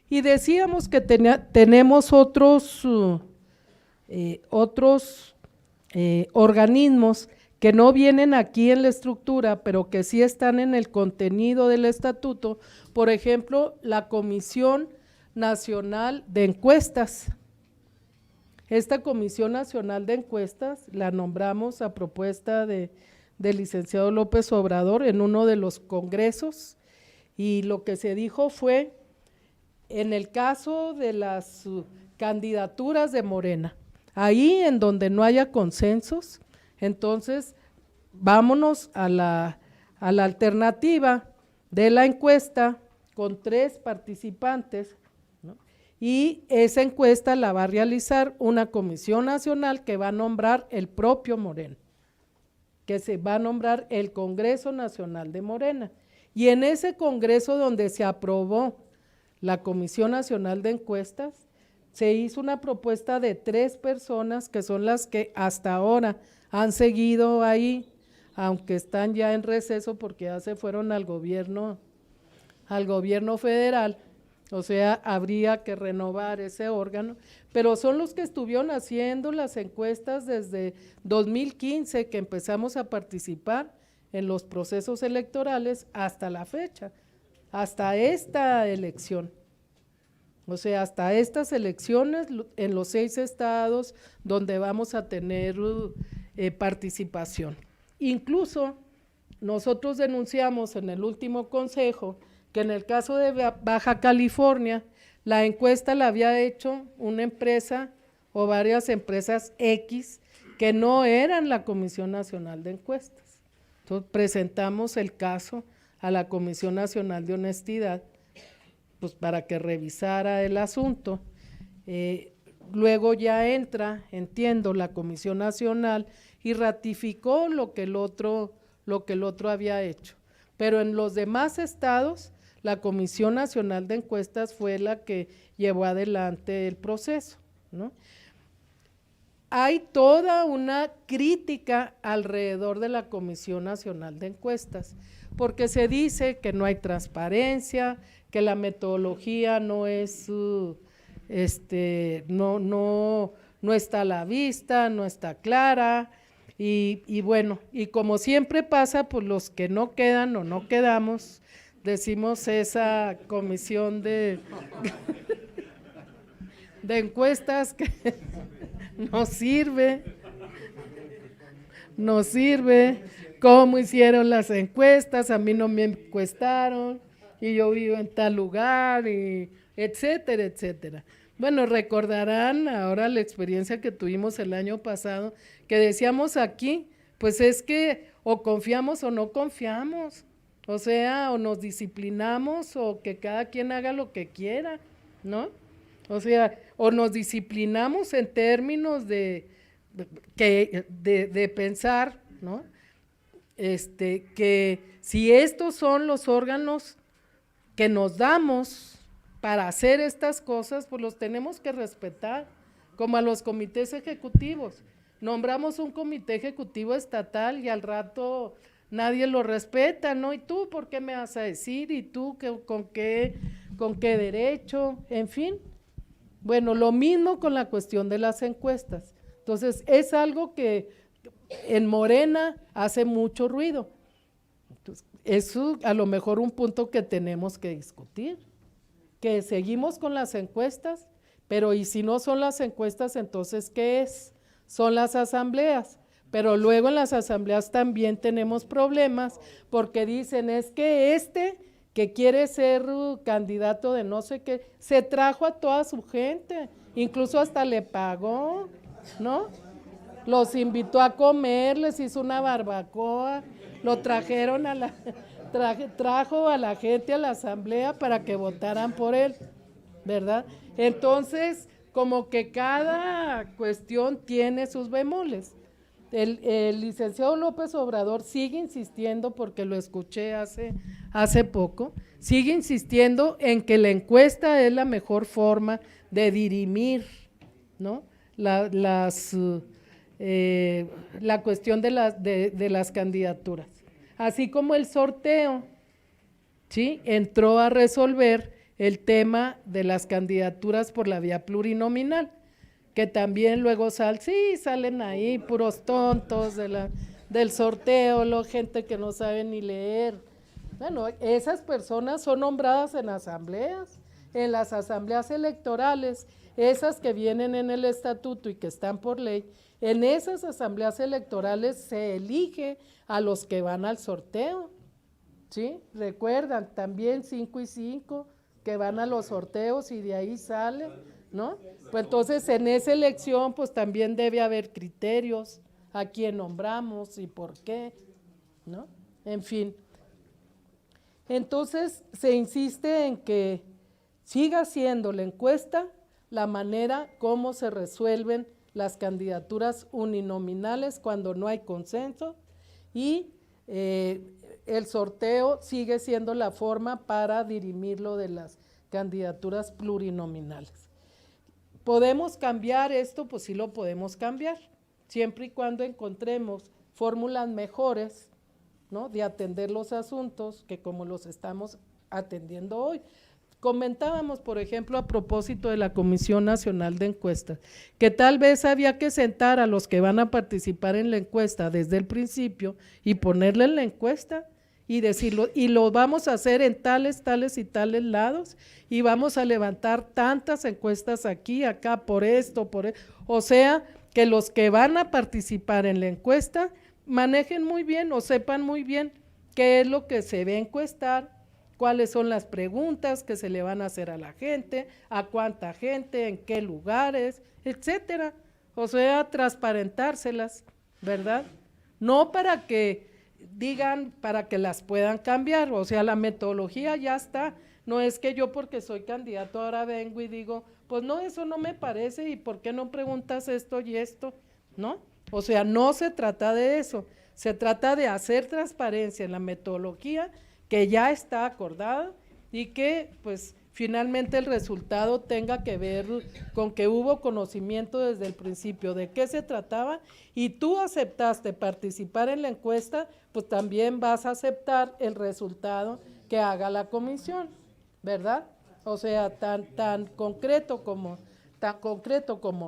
Y decíamos que tenemos otros organismos que no vienen aquí en la estructura, pero que sí están en el contenido del estatuto, por ejemplo, la Comisión Nacional de Encuestas. Esta Comisión Nacional de Encuestas la nombramos a propuesta del licenciado López Obrador en uno de los congresos, y lo que se dijo fue, en el caso de las candidaturas de Morena, ahí en donde no haya consensos, entonces vámonos a la alternativa de la encuesta con 3 participantes, ¿no? Y esa encuesta la va a realizar una comisión nacional que va a nombrar el propio Morena, que se va a nombrar el Congreso Nacional de Morena, y en ese congreso donde se aprobó la Comisión Nacional de Encuestas, se hizo una propuesta de 3 personas que son las que hasta ahora han seguido ahí, aunque están ya en receso porque ya se fueron al gobierno federal, o sea, habría que renovar ese órgano, pero son los que estuvieron haciendo las encuestas desde 2015 que empezamos a participar en los procesos electorales hasta la fecha, hasta esta elección. O sea, hasta estas elecciones en los 6 estados donde vamos a tener participación. Incluso nosotros denunciamos en el último consejo que en el caso de Baja California, la encuesta la había hecho una empresa o varias empresas X que no eran la Comisión Nacional de Encuestas. Entonces presentamos el caso a la Comisión Nacional de Honestidad, pues para que revisara el asunto. Luego ya entra, entiendo, la Comisión Nacional y ratificó lo que el otro había hecho. Pero en los demás estados, la Comisión Nacional de Encuestas fue la que llevó adelante el proceso, ¿no? Hay toda una crítica alrededor de la Comisión Nacional de Encuestas, porque se dice que no hay transparencia, que la metodología no es no está a la vista, no está clara, y bueno, y como siempre pasa, pues los que no quedan o no quedamos, decimos esa comisión de encuestas que no sirve, cómo hicieron las encuestas, a mí no me encuestaron, y yo vivo en tal lugar, y etcétera, etcétera. Bueno, recordarán ahora la experiencia que tuvimos el año pasado, que decíamos aquí, pues es que o confiamos o no confiamos, o sea, o nos disciplinamos o que cada quien haga lo que quiera, ¿no? O sea, o nos disciplinamos en términos de pensar, ¿no? Que si estos son los órganos que nos damos para hacer estas cosas, pues los tenemos que respetar, como a los comités ejecutivos. Nombramos un comité ejecutivo estatal y al rato nadie lo respeta, ¿no? ¿Y tú por qué me vas a decir? ¿Y tú con qué derecho? En fin. Bueno, lo mismo con la cuestión de las encuestas. Entonces, es algo que en Morena hace mucho ruido. Entonces, eso a lo mejor un punto que tenemos que discutir, que seguimos con las encuestas, pero y si no son las encuestas, entonces ¿qué es? Son las asambleas, pero luego en las asambleas también tenemos problemas, porque dicen es que que quiere ser candidato de no sé qué, se trajo a toda su gente, incluso hasta le pagó, ¿no? Los invitó a comer, les hizo una barbacoa, lo trajeron trajo a la gente a la asamblea para que votaran por él, ¿verdad? Entonces, como que cada cuestión tiene sus bemoles. El licenciado López Obrador sigue insistiendo, porque lo escuché hace poco, sigue insistiendo en que la encuesta es la mejor forma de dirimir, ¿no? La cuestión de las candidaturas. Así como el sorteo, ¿sí? Entró a resolver el tema de las candidaturas por la vía plurinominal, que también luego salen ahí puros tontos del sorteo, gente que no sabe ni leer. Bueno, esas personas son nombradas en asambleas, en las asambleas electorales, esas que vienen en el estatuto y que están por ley. En esas asambleas electorales se elige a los que van al sorteo, ¿sí? Recuerdan, también 5 y 5 que van a los sorteos y de ahí salen, ¿no? Pues entonces en esa elección pues también debe haber criterios, a quién nombramos y por qué, ¿no? En fin. Entonces se insiste en que siga siendo la encuesta la manera como se resuelven las candidaturas uninominales cuando no hay consenso, y el sorteo sigue siendo la forma para dirimirlo de las candidaturas plurinominales. ¿Podemos cambiar esto? Pues sí lo podemos cambiar, siempre y cuando encontremos fórmulas mejores, ¿no?, de atender los asuntos que como los estamos atendiendo hoy. Comentábamos, por ejemplo, a propósito de la Comisión Nacional de Encuestas, que tal vez había que sentar a los que van a participar en la encuesta desde el principio y ponerle en la encuesta y decirlo, y lo vamos a hacer en tales y tales lados, y vamos a levantar tantas encuestas aquí, acá, por esto, o sea, que los que van a participar en la encuesta manejen muy bien o sepan muy bien qué es lo que se va a encuestar, cuáles son las preguntas que se le van a hacer a la gente, a cuánta gente, en qué lugares, etcétera. O sea, transparentárselas, ¿verdad? No para que digan, para que las puedan cambiar, o sea, la metodología ya está. No es que yo porque soy candidato ahora vengo y digo, pues no, eso no me parece, y ¿por qué no preguntas esto y esto? ¿No? O sea, no se trata de eso, se trata de hacer transparencia en la metodología que ya está acordada y que pues finalmente el resultado tenga que ver con que hubo conocimiento desde el principio de qué se trataba, y tú aceptaste participar en la encuesta, pues también vas a aceptar el resultado que haga la comisión, ¿verdad? O sea, tan concreto como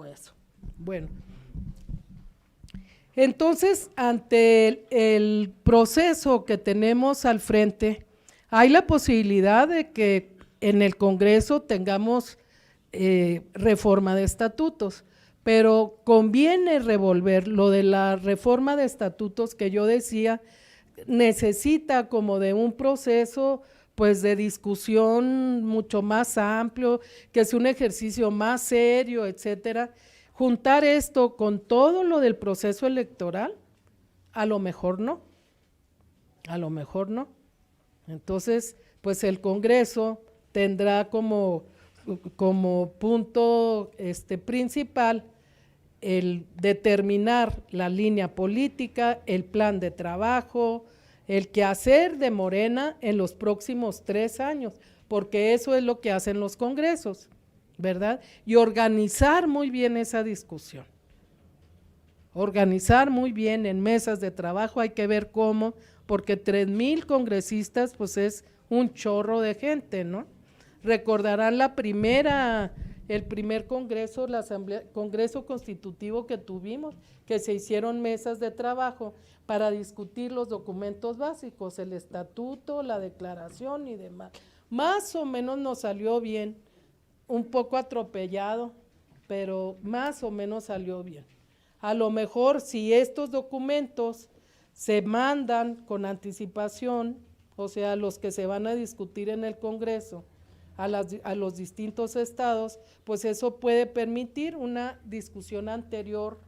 eso. Bueno, entonces, ante el proceso que tenemos al frente, hay la posibilidad de que en el Congreso tengamos reforma de estatutos, pero conviene revolver lo de la reforma de estatutos que yo decía, necesita como de un proceso pues de discusión mucho más amplio, que es un ejercicio más serio, etcétera. Juntar esto con todo lo del proceso electoral, a lo mejor no. Entonces, pues el Congreso tendrá como punto principal el determinar la línea política, el plan de trabajo, el quehacer de Morena en los próximos 3 años, porque eso es lo que hacen los congresos, ¿verdad? Y organizar muy bien esa discusión. Organizar muy bien en mesas de trabajo, hay que ver cómo, porque 3,000 congresistas pues es un chorro de gente, ¿no? Recordarán el primer congreso, la asamblea, congreso constitutivo que tuvimos, que se hicieron mesas de trabajo para discutir los documentos básicos, el estatuto, la declaración y demás. Más o menos nos salió bien, un poco atropellado, pero más o menos salió bien. A lo mejor si estos documentos se mandan con anticipación, o sea, los que se van a discutir en el Congreso, a los distintos estados, pues eso puede permitir una discusión anterior,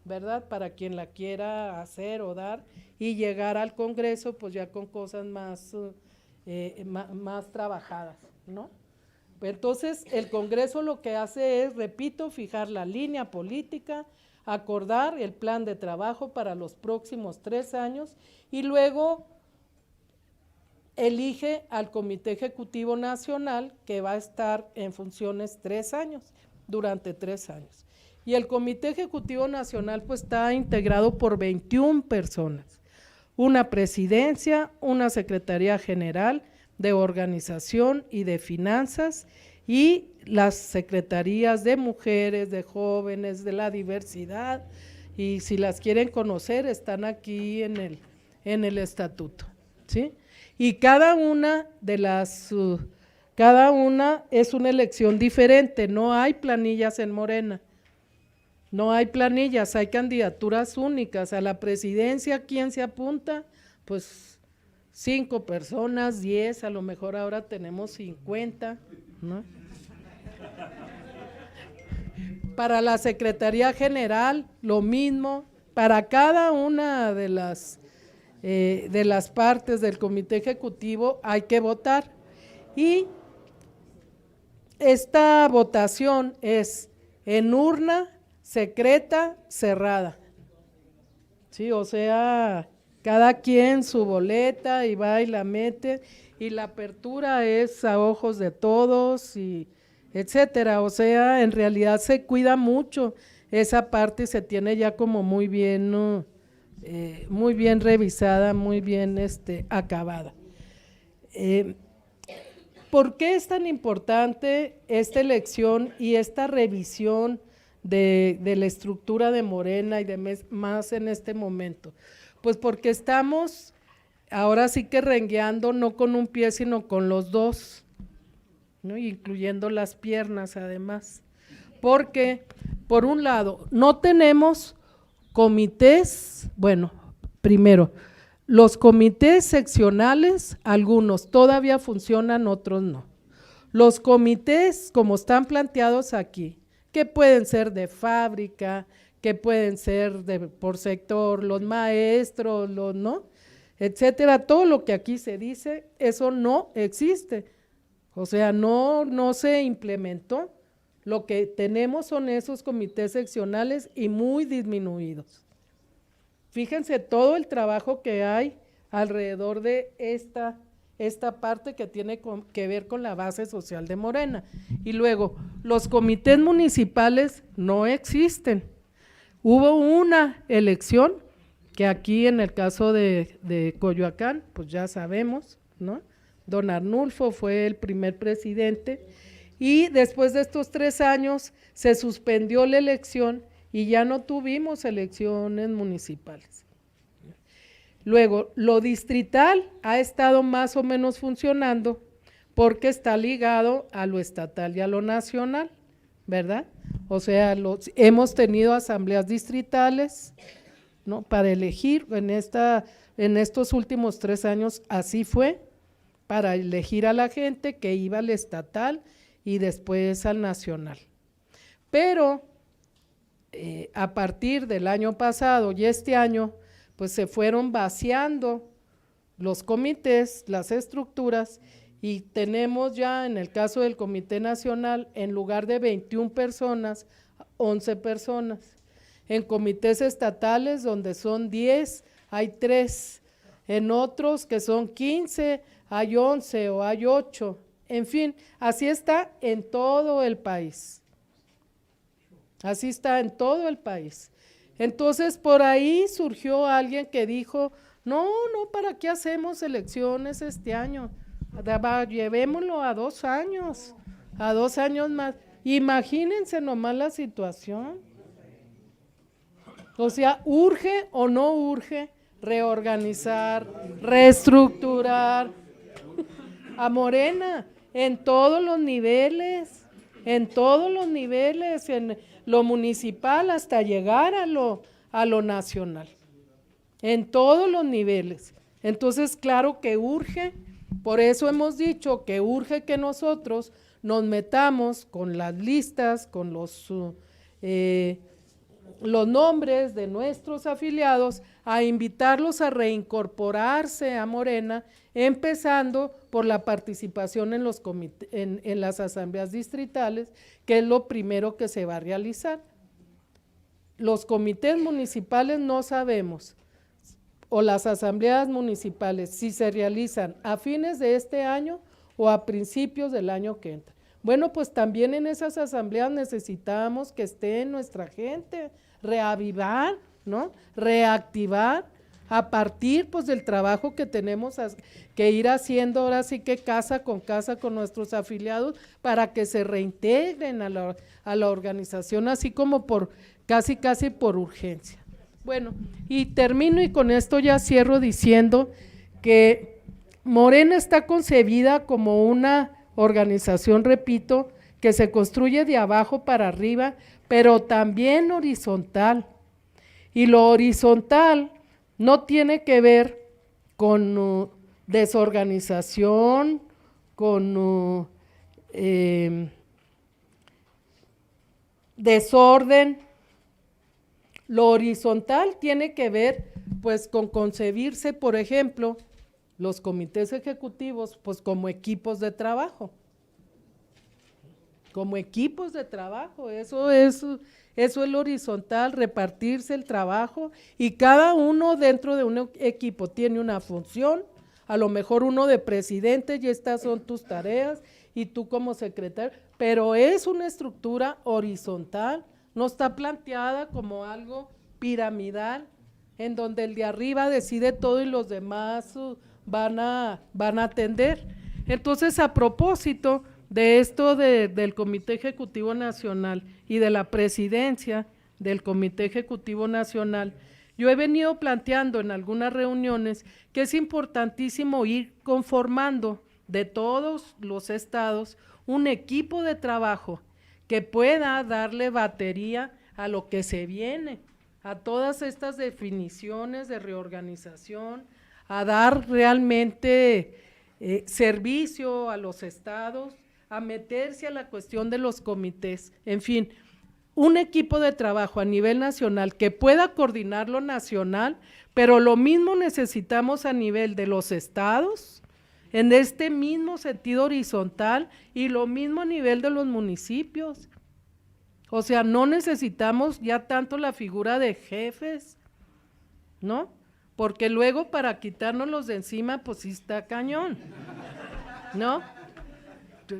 ¿verdad? Para quien la quiera hacer o dar y llegar al Congreso pues ya con cosas más trabajadas, ¿no? Entonces el Congreso lo que hace es, repito, fijar la línea política, acordar el plan de trabajo para los próximos 3 años y luego elige al Comité Ejecutivo Nacional que va a estar en funciones 3 años, durante 3 años. Y el Comité Ejecutivo Nacional pues está integrado por 21 personas, una presidencia, una secretaría general de organización y de finanzas y las secretarías de mujeres, de jóvenes, de la diversidad, y si las quieren conocer están aquí en el estatuto, ¿sí? Y cada una es una elección diferente, no hay planillas en Morena, no hay planillas, hay candidaturas únicas. A la presidencia, ¿quién se apunta? Pues 5 personas, 10, a lo mejor ahora tenemos 50, ¿no? Para la Secretaría General, lo mismo, para cada una de las partes del Comité Ejecutivo hay que votar y esta votación es en urna secreta cerrada, ¿sí? O sea, cada quien su boleta y va y la mete y la apertura es a ojos de todos y etcétera. O sea, en realidad se cuida mucho esa parte y se tiene ya como muy bien, ¿no? Muy bien revisada, muy bien acabada. ¿Por qué es tan importante esta elección y esta revisión de la estructura de Morena y más en este momento? Pues porque estamos ahora sí que rengueando no con un pie sino con los dos, ¿no? Incluyendo las piernas además, porque por un lado no tenemos comités, bueno, primero, los comités seccionales, algunos todavía funcionan, otros no. Los comités, como están planteados aquí, que pueden ser de fábrica, que pueden ser por sector, los maestros, ¿no? Etcétera, todo lo que aquí se dice, eso no existe. O sea, no se implementó. Lo que tenemos son esos comités seccionales y muy disminuidos. Fíjense todo el trabajo que hay alrededor de esta parte que tiene que ver con la base social de Morena. Y luego, los comités municipales no existen. Hubo una elección que aquí en el caso de Coyoacán, pues ya sabemos, ¿no? don Arnulfo fue el primer presidente, y después de estos 3 años se suspendió la elección y ya no tuvimos elecciones municipales. Luego, lo distrital ha estado más o menos funcionando porque está ligado a lo estatal y a lo nacional, ¿verdad? O sea, hemos tenido asambleas distritales, ¿no?, para elegir, en estos últimos 3 años así fue, para elegir a la gente que iba al estatal y después al nacional. Pero a partir del año pasado y este año, pues se fueron vaciando los comités, las estructuras, y tenemos ya en el caso del Comité Nacional, en lugar de 21 personas, 11 personas. En comités estatales, donde son 10, hay 3. En otros que son 15, hay 11 o hay 8. En fin, así está en todo el país. Así está en todo el país. Entonces, por ahí surgió alguien que dijo, no, ¿para qué hacemos elecciones este año? Llevémoslo a 2 años, a 2 años más. Imagínense nomás la situación. O sea, ¿urge o no urge reorganizar, reestructurar a Morena en todos los niveles, en lo municipal hasta llegar a lo nacional, en todos los niveles? Entonces, claro que urge, por eso hemos dicho que urge que nosotros nos metamos con las listas, con los nombres de nuestros afiliados, a invitarlos a reincorporarse a Morena, empezando por la participación en los en las asambleas distritales, que es lo primero que se va a realizar. Los comités municipales no sabemos, o las asambleas municipales, si se realizan a fines de este año o a principios del año que entra. Bueno, pues también en esas asambleas necesitamos que esté nuestra gente, reavivar, ¿no?, reactivar, a partir pues del trabajo que tenemos que ir haciendo ahora sí que casa con nuestros afiliados, para que se reintegren a la organización, así como por casi por urgencia. Bueno, y termino, y con esto ya cierro diciendo que Morena está concebida como una organización, repito, que se construye de abajo para arriba, pero también horizontal. Y lo horizontal no tiene que ver con desorganización, con desorden. Lo horizontal tiene que ver pues con concebirse, por ejemplo, los comités ejecutivos pues como equipos de trabajo. Como equipos de trabajo, eso es lo horizontal, repartirse el trabajo, y cada uno dentro de un equipo tiene una función, a lo mejor uno de presidente, y estas son tus tareas, y tú como secretario, pero es una estructura horizontal, no está planteada como algo piramidal, en donde el de arriba decide todo y los demás van a atender. Entonces, a propósito de esto del Comité Ejecutivo Nacional y de la presidencia del Comité Ejecutivo Nacional, yo he venido planteando en algunas reuniones que es importantísimo ir conformando de todos los estados un equipo de trabajo que pueda darle batería a lo que se viene, a todas estas definiciones de reorganización, a dar realmente servicio a los estados, a meterse a la cuestión de los comités, en fin, un equipo de trabajo a nivel nacional que pueda coordinar lo nacional, pero lo mismo necesitamos a nivel de los estados, en este mismo sentido horizontal, y lo mismo a nivel de los municipios. O sea, no necesitamos ya tanto la figura de jefes, ¿no? Porque luego para quitárnoslos de encima, pues sí está cañón, ¿no?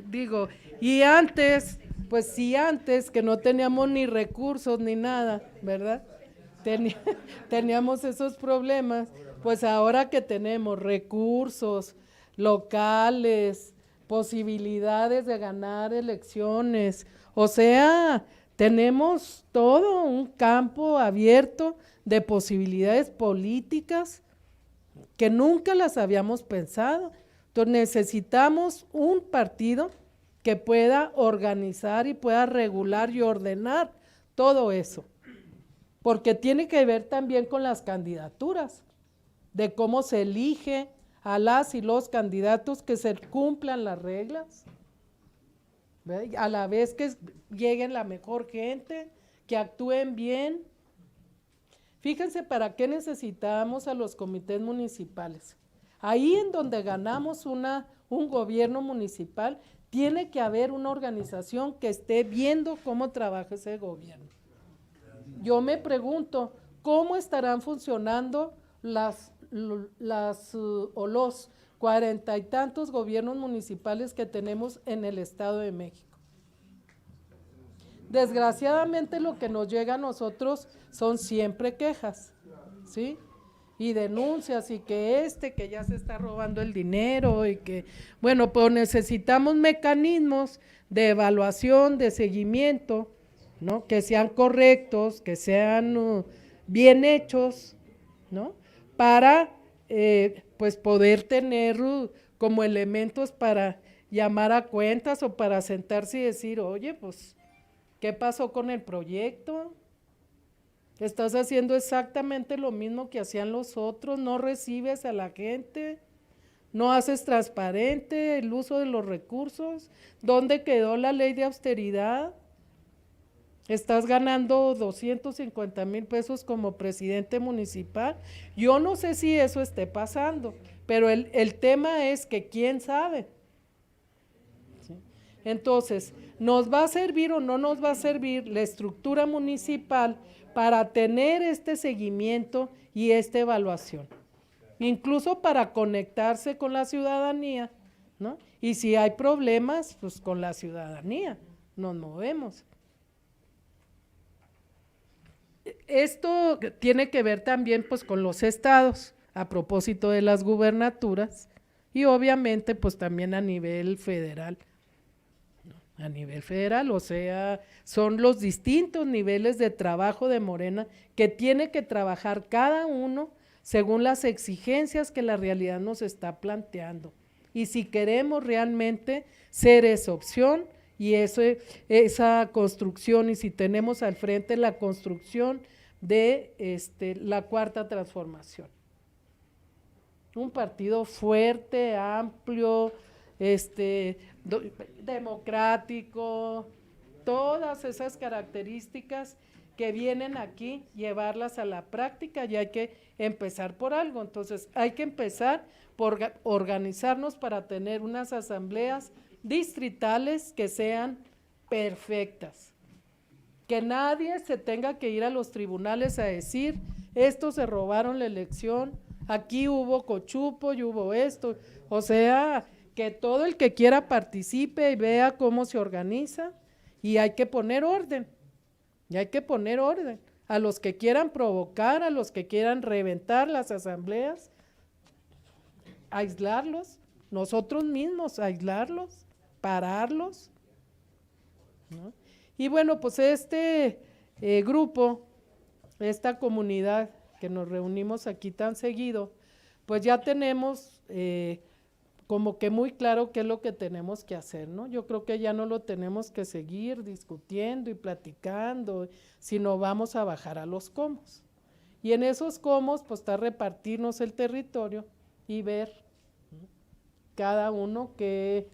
Digo, y antes, pues sí, antes que no teníamos ni recursos ni nada, ¿verdad? Teníamos esos problemas, pues ahora que tenemos recursos, locales, posibilidades de ganar elecciones. O sea, tenemos todo un campo abierto de posibilidades políticas que nunca las habíamos pensado. Entonces necesitamos un partido que pueda organizar y pueda regular y ordenar todo eso, porque tiene que ver también con las candidaturas, de cómo se elige a las y los candidatos, que se cumplan las reglas, ¿ve? A la vez que lleguen la mejor gente, que actúen bien. Fíjense para qué necesitamos a los comités municipales. Ahí en donde ganamos un gobierno municipal, tiene que haber una organización que esté viendo cómo trabaja ese gobierno. Yo me pregunto, ¿cómo estarán funcionando los 40 y tantos gobiernos municipales que tenemos en el Estado de México? Desgraciadamente lo que nos llega a nosotros son siempre quejas, ¿sí? Y denuncias, y que ya se está robando el dinero, y que, bueno, pues necesitamos mecanismos de evaluación, de seguimiento, ¿no? Que sean correctos, que sean bien hechos, ¿no? Para pues poder tener como elementos para llamar a cuentas, o para sentarse y decir, oye, pues, ¿qué pasó con el proyecto? Estás haciendo exactamente lo mismo que hacían los otros, no recibes a la gente, no haces transparente el uso de los recursos. ¿Dónde quedó la ley de austeridad? Estás ganando 250,000 pesos como presidente municipal. Yo no sé si eso esté pasando, pero el tema es que quién sabe. ¿Sí? Entonces, ¿nos va a servir o no nos va a servir la estructura municipal para tener este seguimiento y esta evaluación? Incluso para conectarse con la ciudadanía, ¿no? Y si hay problemas, pues con la ciudadanía nos movemos. Esto tiene que ver también pues con los estados, a propósito de las gubernaturas, y obviamente pues también a nivel federal. A nivel federal, o sea, son los distintos niveles de trabajo de Morena que tiene que trabajar cada uno según las exigencias que la realidad nos está planteando. Y si queremos realmente ser esa opción y esa construcción, y si tenemos al frente la construcción de la cuarta transformación. Un partido fuerte, amplio, democrático, todas esas características que vienen aquí, llevarlas a la práctica, y hay que empezar por algo. Entonces hay que empezar por organizarnos para tener unas asambleas distritales que sean perfectas, que nadie se tenga que ir a los tribunales a decir, estos se robaron la elección, aquí hubo cochupo y hubo esto. O sea, que todo el que quiera participe y vea cómo se organiza, y hay que poner orden, a los que quieran provocar, a los que quieran reventar las asambleas, aislarlos, nosotros mismos aislarlos, pararlos, ¿no? Y bueno, pues grupo, esta comunidad que nos reunimos aquí tan seguido, pues ya tenemos como que muy claro qué es lo que tenemos que hacer, ¿no? Yo creo que ya no lo tenemos que seguir discutiendo y platicando, sino vamos a bajar a los cómo. Y en esos cómo, pues está repartirnos el territorio y ver, ¿no?, cada uno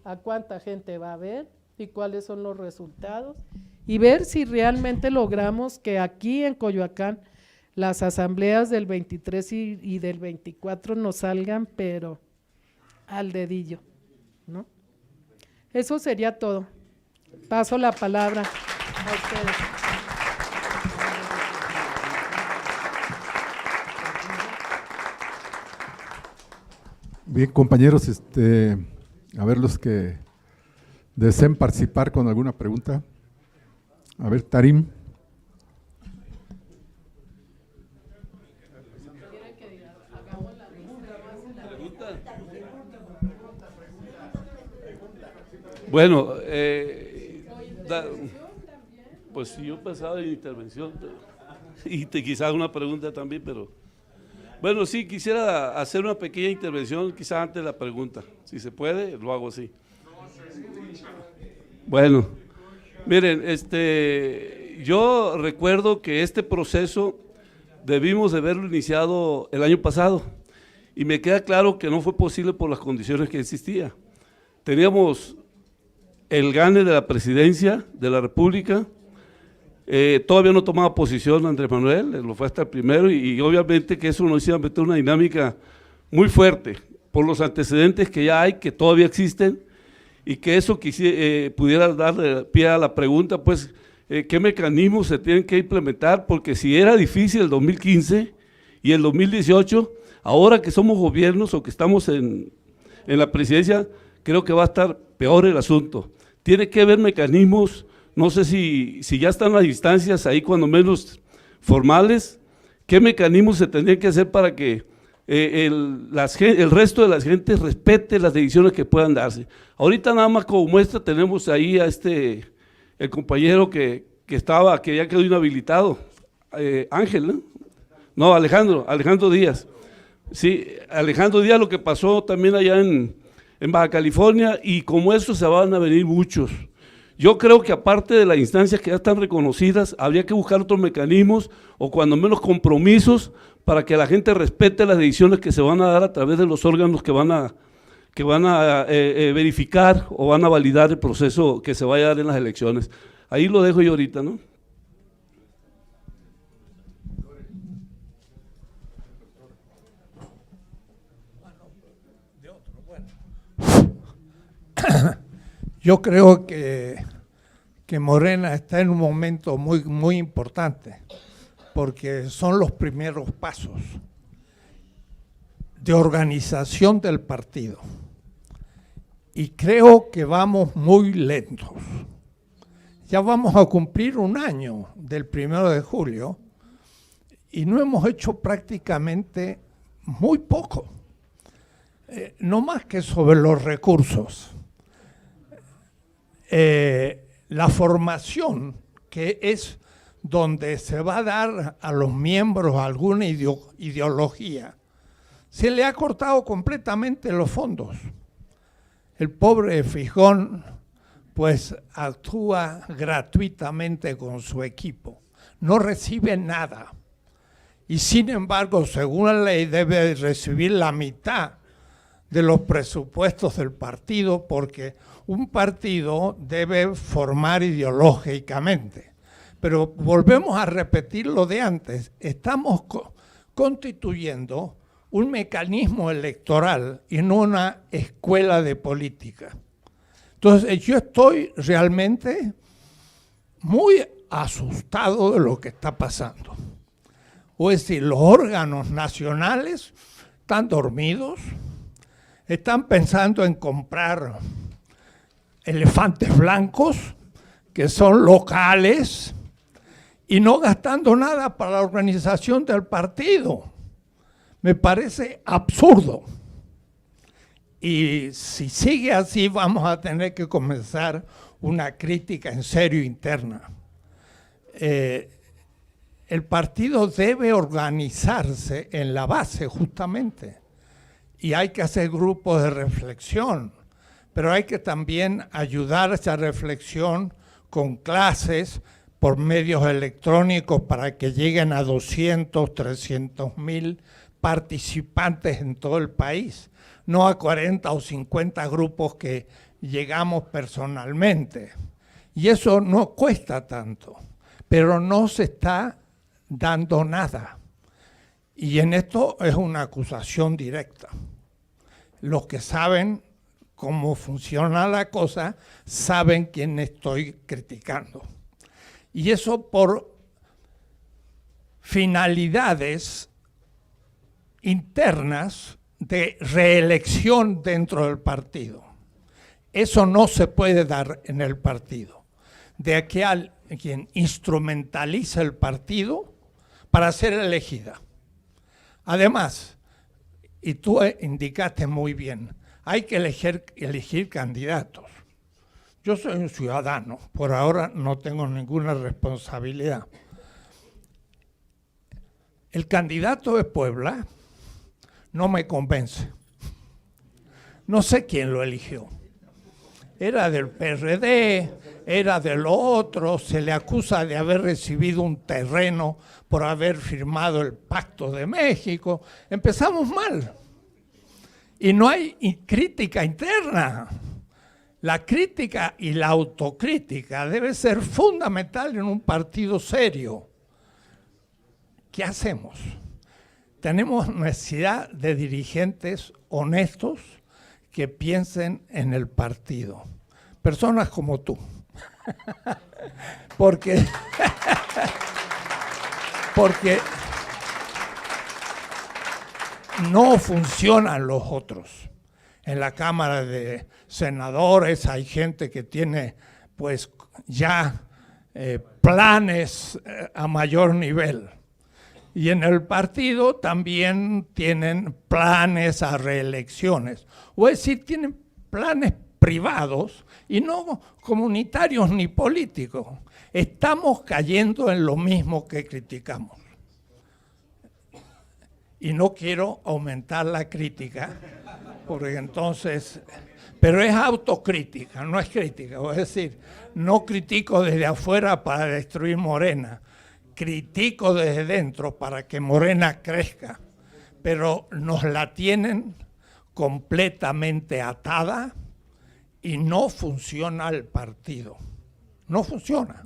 a cuánta gente va a ver y cuáles son los resultados, y ver si realmente logramos que aquí en Coyoacán las asambleas del 23 y del 24 nos salgan, pero al dedillo, ¿no? Eso sería todo. Paso la palabra a ustedes. Bien, compañeros, a ver los que deseen participar con alguna pregunta. A ver, Tarim. Bueno, pues si yo pensaba en intervención, y quizás una pregunta también, pero bueno, sí, quisiera hacer una pequeña intervención, quizás antes de la pregunta. Si se puede, lo hago así. Bueno, miren, yo recuerdo que este proceso debimos de haberlo iniciado el año pasado y me queda claro que no fue posible por las condiciones que existían. Teníamos el gane de la presidencia de la República, todavía no tomaba posición Andrés Manuel, lo fue hasta el primero y obviamente que eso nos iba a meter una dinámica muy fuerte por los antecedentes que ya hay, que todavía existen y que eso pudiera dar pie a la pregunta, pues, ¿qué mecanismos se tienen que implementar? Porque si era difícil el 2015 y el 2018, ahora que somos gobiernos o que estamos en la presidencia, creo que va a estar peor el asunto. Tiene que haber mecanismos, no sé si ya están las instancias ahí cuando menos formales, ¿qué mecanismos se tendrían que hacer para que el resto de las gentes respete las decisiones que puedan darse? Ahorita nada más como muestra tenemos ahí a el compañero que ya quedó inhabilitado, Ángel, ¿no? No, Alejandro Díaz. Sí, Alejandro Díaz, lo que pasó también allá en Baja California, y como eso se van a venir muchos. Yo creo que aparte de las instancias que ya están reconocidas, habría que buscar otros mecanismos o cuando menos compromisos para que la gente respete las decisiones que se van a dar a través de los órganos que van a verificar o van a validar el proceso que se vaya a dar en las elecciones. Ahí lo dejo yo ahorita, ¿no? Yo creo que Morena está en un momento muy, muy importante, porque son los primeros pasos de organización del partido. Y creo que vamos muy lentos. Ya vamos a cumplir un año del 1 de julio y no hemos hecho prácticamente muy poco, no más que sobre los recursos. La formación, que es donde se va a dar a los miembros alguna ideología, se le ha cortado completamente los fondos. El pobre Fijón, pues, actúa gratuitamente con su equipo, no recibe nada. Y sin embargo, según la ley, debe recibir la mitad de los presupuestos del partido, porque un partido debe formar ideológicamente. Pero volvemos a repetir lo de antes, estamos constituyendo un mecanismo electoral y no una escuela de política. Entonces yo estoy realmente muy asustado de lo que está pasando. O es decir, los órganos nacionales están dormidos, están pensando en comprar elefantes blancos que son locales y no gastando nada para la organización del partido. Me parece absurdo. Y si sigue así, vamos a tener que comenzar una crítica en serio interna. El partido debe organizarse en la base, justamente, y hay que hacer grupos de reflexión, pero hay que también ayudar a esa reflexión con clases por medios electrónicos para que lleguen a 200, 300 mil participantes en todo el país, no a 40 o 50 grupos que llegamos personalmente. Y eso no cuesta tanto, pero no se está dando nada. Y en esto es una acusación directa. Los que saben cómo funciona la cosa saben quién estoy criticando. Y eso por finalidades internas de reelección dentro del partido. Eso no se puede dar en el partido. De aquí a quien instrumentaliza el partido para ser elegida. Además, y tú indicaste muy bien, hay que elegir candidatos. Yo soy un ciudadano, por ahora no tengo ninguna responsabilidad. El candidato de Puebla no me convence. No sé quién lo eligió. Era del PRD, era de lo otro, se le acusa de haber recibido un terreno por haber firmado el Pacto de México. Empezamos mal. Y no hay crítica interna. La crítica y la autocrítica debe ser fundamental en un partido serio. ¿Qué hacemos? Tenemos necesidad de dirigentes honestos que piensen en el partido. Personas como tú. Porque no funcionan los otros. En la Cámara de Senadores hay gente que tiene pues ya planes a mayor nivel. Y en el partido también tienen planes a reelecciones. O es decir, tienen planes privados y no comunitarios ni políticos. Estamos cayendo en lo mismo que criticamos. Y no quiero aumentar la crítica, porque entonces... Pero es autocrítica, no es crítica. Es decir, no critico desde afuera para destruir Morena. Critico desde dentro para que Morena crezca. Pero nos la tienen completamente atada y no funciona el partido. No funciona.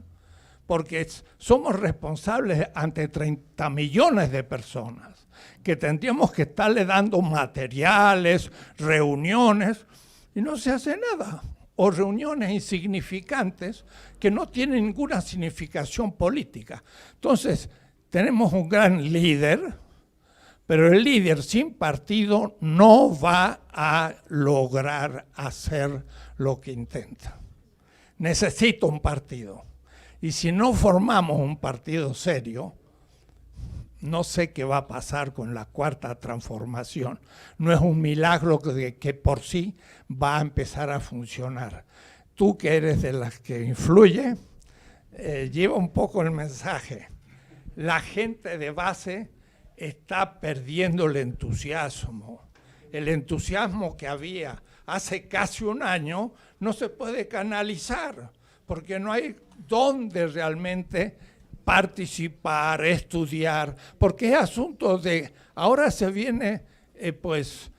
Porque somos responsables ante 30 millones de personas que tendríamos que estarle dando materiales, reuniones, y no se hace nada. O reuniones insignificantes que no tienen ninguna significación política. Entonces, tenemos un gran líder, pero el líder sin partido no va a lograr hacer lo que intenta. Necesita un partido. Y si no formamos un partido serio, no sé qué va a pasar con la cuarta transformación. No es un milagro que por sí va a empezar a funcionar. Tú que eres de las que influye, lleva un poco el mensaje. La gente de base está perdiendo el entusiasmo. El entusiasmo que había hace casi un año no se puede canalizar, porque no hay dónde realmente participar, estudiar, porque es asunto de, ahora se viene pues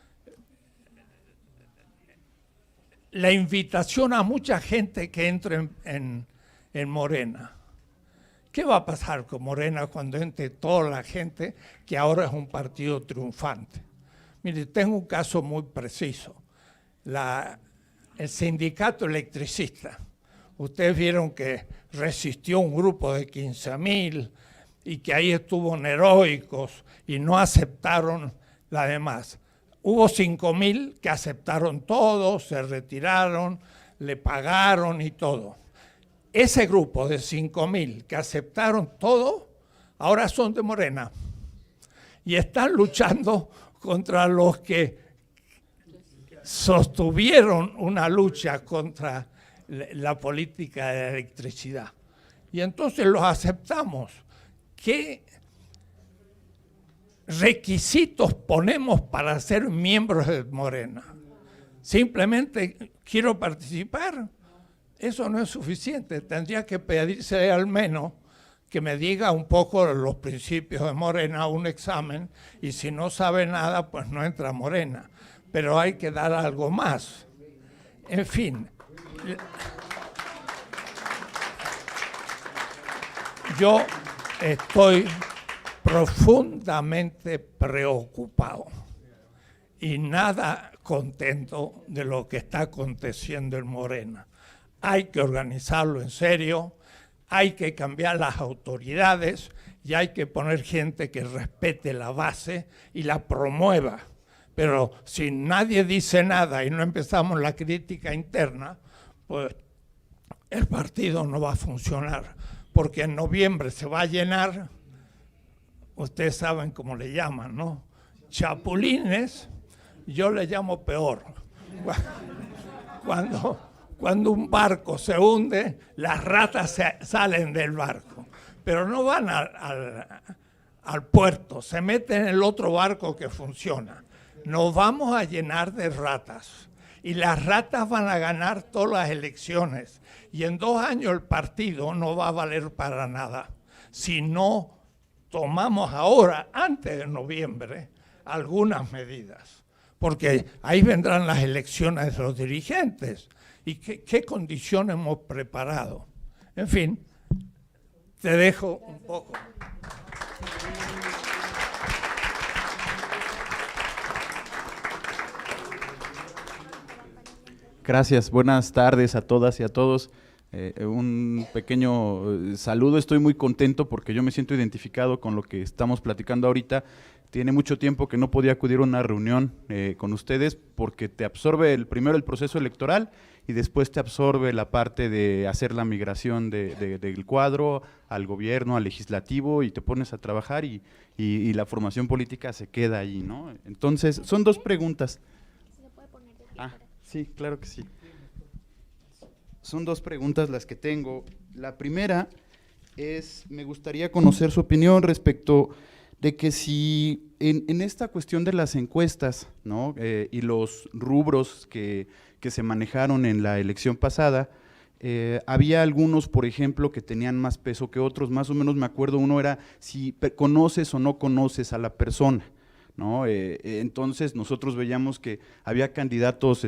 la invitación a mucha gente que entre en Morena. ¿Qué va a pasar con Morena cuando entre toda la gente que ahora es un partido triunfante? Mire, tengo un caso muy preciso. El sindicato electricista. Ustedes vieron que resistió un grupo de 15,000 y que ahí estuvieron heroicos y no aceptaron la demás. Hubo 5,000 que aceptaron todo, se retiraron, le pagaron y todo. Ese grupo de 5,000 que aceptaron todo, ahora son de Morena y están luchando contra los que sostuvieron una lucha contra la política de la electricidad. Y entonces los aceptamos. ¿Qué requisitos ponemos para ser miembros de Morena? Simplemente quiero participar. Eso no es suficiente. Tendría que pedirse al menos que me diga un poco los principios de Morena, un examen, y si no sabe nada, pues no entra a Morena. Pero hay que dar algo más. En fin. Yo estoy profundamente preocupado y nada contento de lo que está aconteciendo en Morena. Hay que organizarlo en serio, hay que cambiar las autoridades y hay que poner gente que respete la base y la promueva. Pero si nadie dice nada y no empezamos la crítica interna, pues el partido no va a funcionar, porque en noviembre se va a llenar, ustedes saben cómo le llaman, ¿no? Chapulines, yo le llamo peor. cuando un barco se hunde, las ratas salen del barco, pero no van al puerto, se meten en el otro barco que funciona. Nos vamos a llenar de ratas y las ratas van a ganar todas las elecciones y en 2 años el partido no va a valer para nada si no tomamos ahora, antes de noviembre, algunas medidas, porque ahí vendrán las elecciones de los dirigentes y qué condiciones hemos preparado. En fin, te dejo un poco. Gracias, buenas tardes a todas y a todos. Un pequeño saludo, estoy muy contento porque yo me siento identificado con lo que estamos platicando ahorita. Tiene mucho tiempo que no podía acudir a una reunión con ustedes porque te absorbe primero el proceso electoral y después te absorbe la parte de hacer la migración del cuadro al gobierno, al legislativo, y te pones a trabajar y la formación política se queda ahí, ¿no? Entonces, son 2 preguntas. Sí, claro que sí. Son 2 preguntas las que tengo. La primera es, me gustaría conocer su opinión respecto de que si en esta cuestión de las encuestas, ¿no? Y los rubros que se manejaron en la elección pasada, había algunos, por ejemplo, que tenían más peso que otros. Más o menos me acuerdo, uno era si conoces o no conoces a la persona, ¿no? Entonces nosotros veíamos que había candidatos,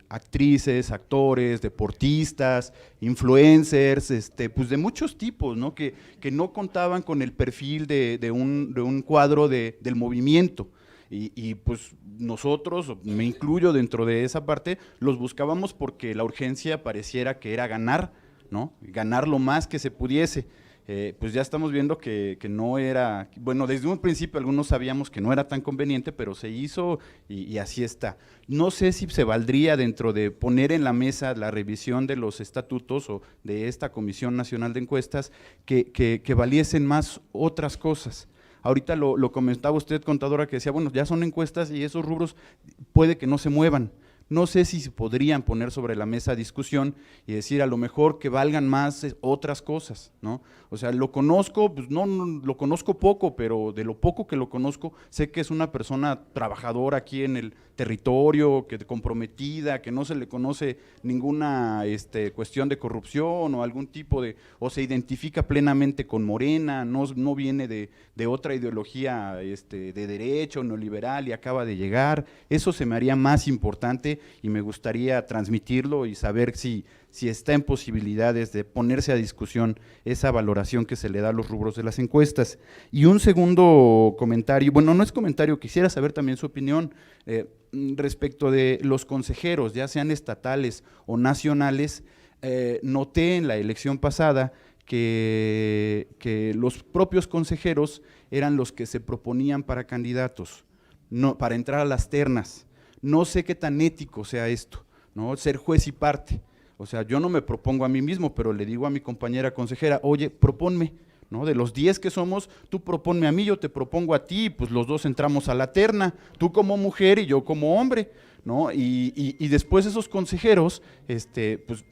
actrices, actores, deportistas, influencers, pues de muchos tipos, ¿no? Que no contaban con el perfil de un cuadro del movimiento. Y pues nosotros, me incluyo dentro de esa parte, los buscábamos porque la urgencia pareciera que era ganar, ¿no? Ganar lo más que se pudiese. Pues ya estamos viendo que no era, bueno, desde un principio algunos sabíamos que no era tan conveniente, pero se hizo y así está. No sé si se valdría dentro de poner en la mesa la revisión de los estatutos o de esta Comisión Nacional de Encuestas que valiesen más otras cosas. Ahorita lo comentaba usted, contadora, que decía, bueno, ya son encuestas y esos rubros puede que no se muevan. No sé si se podrían poner sobre la mesa discusión y decir a lo mejor que valgan más otras cosas, ¿no? O sea, lo conozco, pues no lo conozco poco, pero de lo poco que lo conozco, sé que es una persona trabajadora aquí en el territorio, que comprometida, que no se le conoce ninguna cuestión de corrupción o algún tipo o se identifica plenamente con Morena, no viene de otra ideología de derecho, neoliberal y acaba de llegar. Eso se me haría más importante y me gustaría transmitirlo y saber si está en posibilidades de ponerse a discusión esa valoración que se le da a los rubros de las encuestas. Y un segundo comentario, bueno, no es comentario, quisiera saber también su opinión respecto de los consejeros, ya sean estatales o nacionales. Noté en la elección pasada que los propios consejeros eran los que se proponían para candidatos, para entrar a las ternas. No sé qué tan ético sea esto, ¿no? Ser juez y parte. O sea, yo no me propongo a mí mismo, pero le digo a mi compañera consejera, oye, proponme, ¿no? De los 10 que somos, tú proponme a mí, yo te propongo a ti, pues los dos entramos a la terna, tú como mujer y yo como hombre, ¿no? Y después esos consejeros,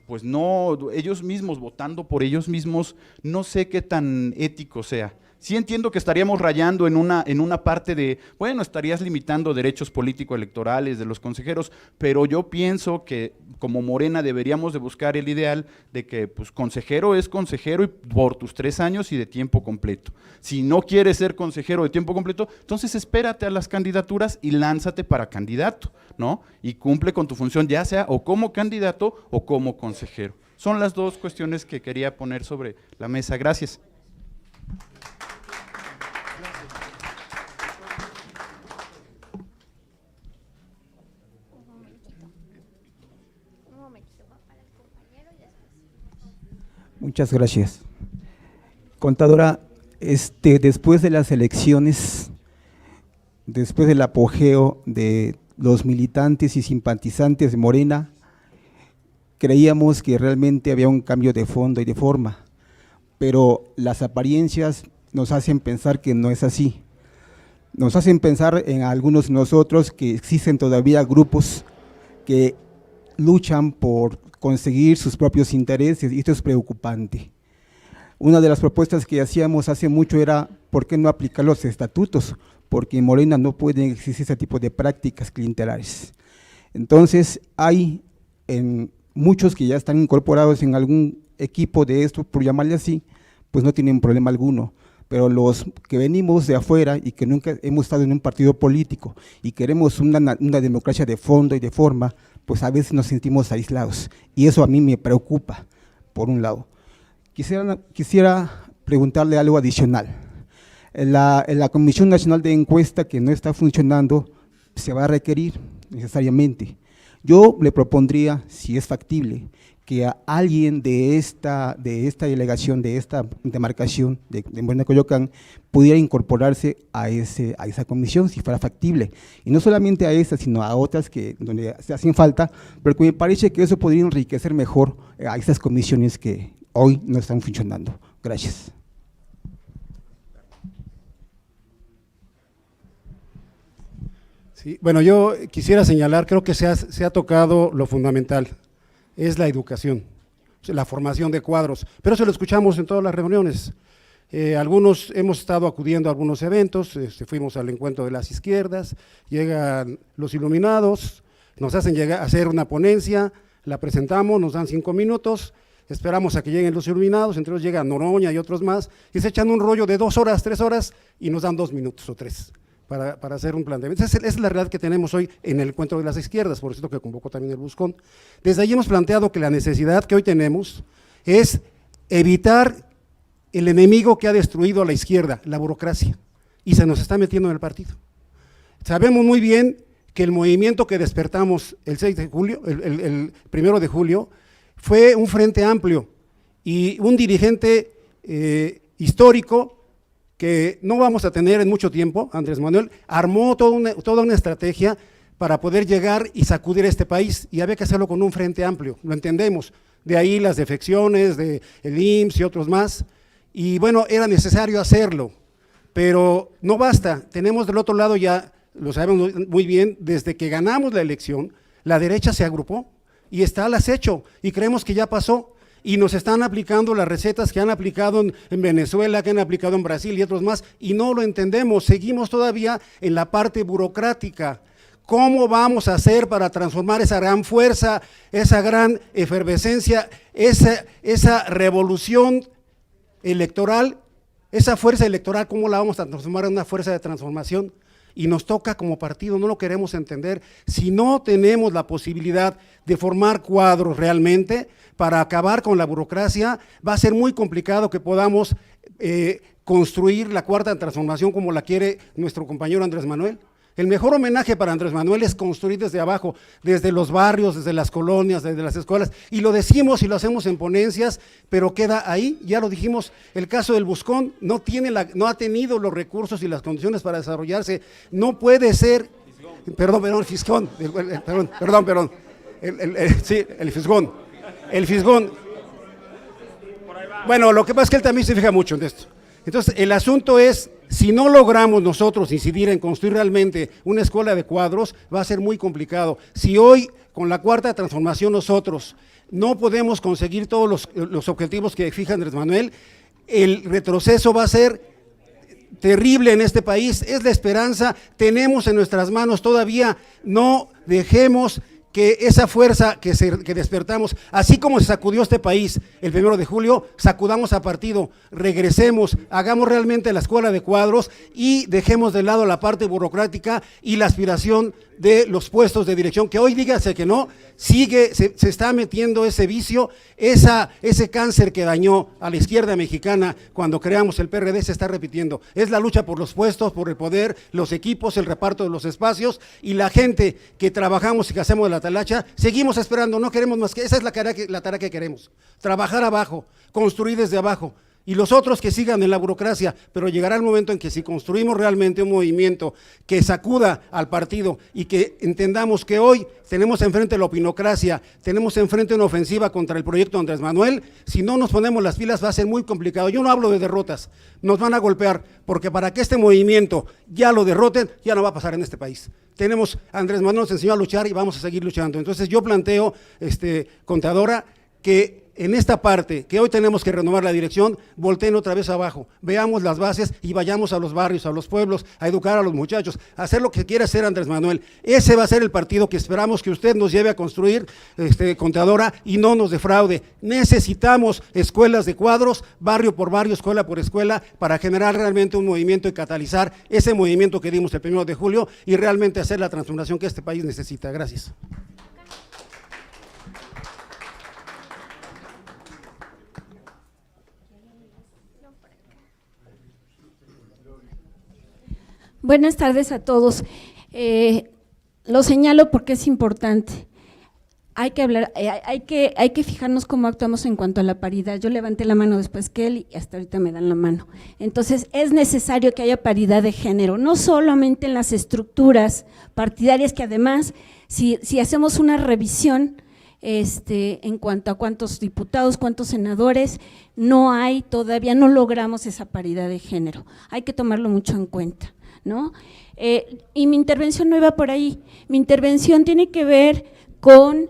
pues no, ellos mismos, votando por ellos mismos, no sé qué tan ético sea. Sí entiendo que estaríamos rayando en una parte de, bueno, estarías limitando derechos político-electorales de los consejeros, pero yo pienso que como Morena deberíamos de buscar el ideal de que pues consejero es consejero y por tus 3 años y de tiempo completo. Si no quieres ser consejero de tiempo completo, entonces espérate a las candidaturas y lánzate para candidato, ¿no? Y cumple con tu función, ya sea o como candidato o como consejero. Son las 2 cuestiones que quería poner sobre la mesa. Gracias. Muchas gracias. Contadora, después de las elecciones, después del apogeo de los militantes y simpatizantes de Morena, creíamos que realmente había un cambio de fondo y de forma, pero las apariencias nos hacen pensar que no es así. Nos hacen pensar en algunos de nosotros que existen todavía grupos que luchan por conseguir sus propios intereses, y esto es preocupante. Una de las propuestas que hacíamos hace mucho era, ¿por qué no aplicar los estatutos? Porque en Morena no pueden existir ese tipo de prácticas clientelares. Entonces, hay muchos que ya están incorporados en algún equipo de esto, por llamarle así, pues no tienen problema alguno. Pero los que venimos de afuera y que nunca hemos estado en un partido político y queremos una democracia de fondo y de forma, pues a veces nos sentimos aislados. Y eso a mí me preocupa, por un lado. Quisiera preguntarle algo adicional. En la Comisión Nacional de Encuesta, que no está funcionando, se va a requerir necesariamente. Yo le propondría, si es factible, que a alguien de esta delegación, de esta demarcación de Morena Coyoacán, pudiera incorporarse a esa comisión, si fuera factible. Y no solamente a esta, sino a otras donde se hacen falta, pero que me parece que eso podría enriquecer mejor a estas comisiones que hoy no están funcionando. Gracias. Sí, bueno, yo quisiera señalar, creo que se ha tocado lo fundamental, es la educación, la formación de cuadros, pero eso lo escuchamos en todas las reuniones. Algunos hemos estado acudiendo a algunos eventos, fuimos al encuentro de las izquierdas, llegan los iluminados, nos hacen hacer una ponencia, la presentamos, nos dan 5 minutos, esperamos a que lleguen los iluminados, entre ellos llega Noroña y otros más, y se echan un rollo de 2 horas, 3 horas, y nos dan 2 minutos o 3. Para hacer un planteamiento. Esa es la realidad que tenemos hoy en el encuentro de las izquierdas, por cierto que convocó también el Buscón. Desde ahí hemos planteado que la necesidad que hoy tenemos es evitar el enemigo que ha destruido a la izquierda, la burocracia, y se nos está metiendo en el partido. Sabemos muy bien que el movimiento que despertamos el 6 de julio, el 1 de julio, fue un frente amplio y un dirigente histórico que no vamos a tener en mucho tiempo. Andrés Manuel armó toda una estrategia para poder llegar y sacudir a este país, y había que hacerlo con un frente amplio, lo entendemos, de ahí las defecciones del IMSS y otros más, y bueno, era necesario hacerlo, pero no basta, tenemos del otro lado ya, lo sabemos muy bien, desde que ganamos la elección, la derecha se agrupó y está al acecho, y creemos que ya pasó, y nos están aplicando las recetas que han aplicado en Venezuela, que han aplicado en Brasil y otros más, y no lo entendemos, seguimos todavía en la parte burocrática. ¿Cómo vamos a hacer para transformar esa gran fuerza, esa gran efervescencia, esa revolución electoral, esa fuerza electoral, cómo la vamos a transformar en una fuerza de transformación? Y nos toca como partido, no lo queremos entender, si no tenemos la posibilidad de formar cuadros realmente para acabar con la burocracia, va a ser muy complicado que podamos construir la cuarta transformación como la quiere nuestro compañero Andrés Manuel. El mejor homenaje para Andrés Manuel es construir desde abajo, desde los barrios, desde las colonias, desde las escuelas, y lo decimos y lo hacemos en ponencias, pero queda ahí, ya lo dijimos, el caso del Buscón no ha tenido los recursos y las condiciones para desarrollarse, no puede ser, Fisgón, el Fisgón, bueno, lo que pasa es que él también se fija mucho en esto. Entonces, el asunto es, si no logramos nosotros incidir en construir realmente una escuela de cuadros, va a ser muy complicado. Si hoy, con la cuarta transformación, nosotros no podemos conseguir todos los objetivos que fija Andrés Manuel, el retroceso va a ser terrible en este país, es la esperanza, tenemos en nuestras manos todavía, no dejemos que esa fuerza que despertamos, así como se sacudió este país el 1 de julio, sacudamos a partido, regresemos, hagamos realmente la escuela de cuadros y dejemos de lado la parte burocrática y la aspiración de los puestos de dirección, que hoy dígase que no, se está metiendo ese vicio, ese cáncer que dañó a la izquierda mexicana cuando creamos el PRD se está repitiendo, es la lucha por los puestos, por el poder, los equipos, el reparto de los espacios, y la gente que trabajamos y que hacemos de la talacha, seguimos esperando, no queremos más que, esa es la tarea que queremos, trabajar abajo, construir desde abajo, y los otros que sigan en la burocracia, pero llegará el momento en que si construimos realmente un movimiento que sacuda al partido y que entendamos que hoy tenemos enfrente la opinocracia, tenemos enfrente una ofensiva contra el proyecto Andrés Manuel, si no nos ponemos las pilas va a ser muy complicado. Yo no hablo de derrotas, nos van a golpear, porque para que este movimiento ya lo derroten, ya no va a pasar en este país. Andrés Manuel nos enseñó a luchar y vamos a seguir luchando. Entonces yo planteo, contadora, que en esta parte, que hoy tenemos que renovar la dirección, volteen otra vez abajo, veamos las bases y vayamos a los barrios, a los pueblos, a educar a los muchachos, a hacer lo que quiere hacer Andrés Manuel. Ese va a ser el partido que esperamos que usted nos lleve a construir, contadora, y no nos defraude. Necesitamos escuelas de cuadros, barrio por barrio, escuela por escuela, para generar realmente un movimiento y catalizar ese movimiento que dimos el 1 de julio y realmente hacer la transformación que este país necesita. Gracias. Buenas tardes a todos. Lo señalo porque es importante. Hay que hablar, hay que fijarnos cómo actuamos en cuanto a la paridad. Yo levanté la mano después que él y hasta ahorita me dan la mano. Entonces, es necesario que haya paridad de género, no solamente en las estructuras partidarias, que además, si hacemos una revisión en cuanto a cuántos diputados, cuántos senadores, todavía no logramos esa paridad de género. Hay que tomarlo mucho en cuenta, ¿no? Y mi intervención no iba por ahí, mi intervención tiene que ver con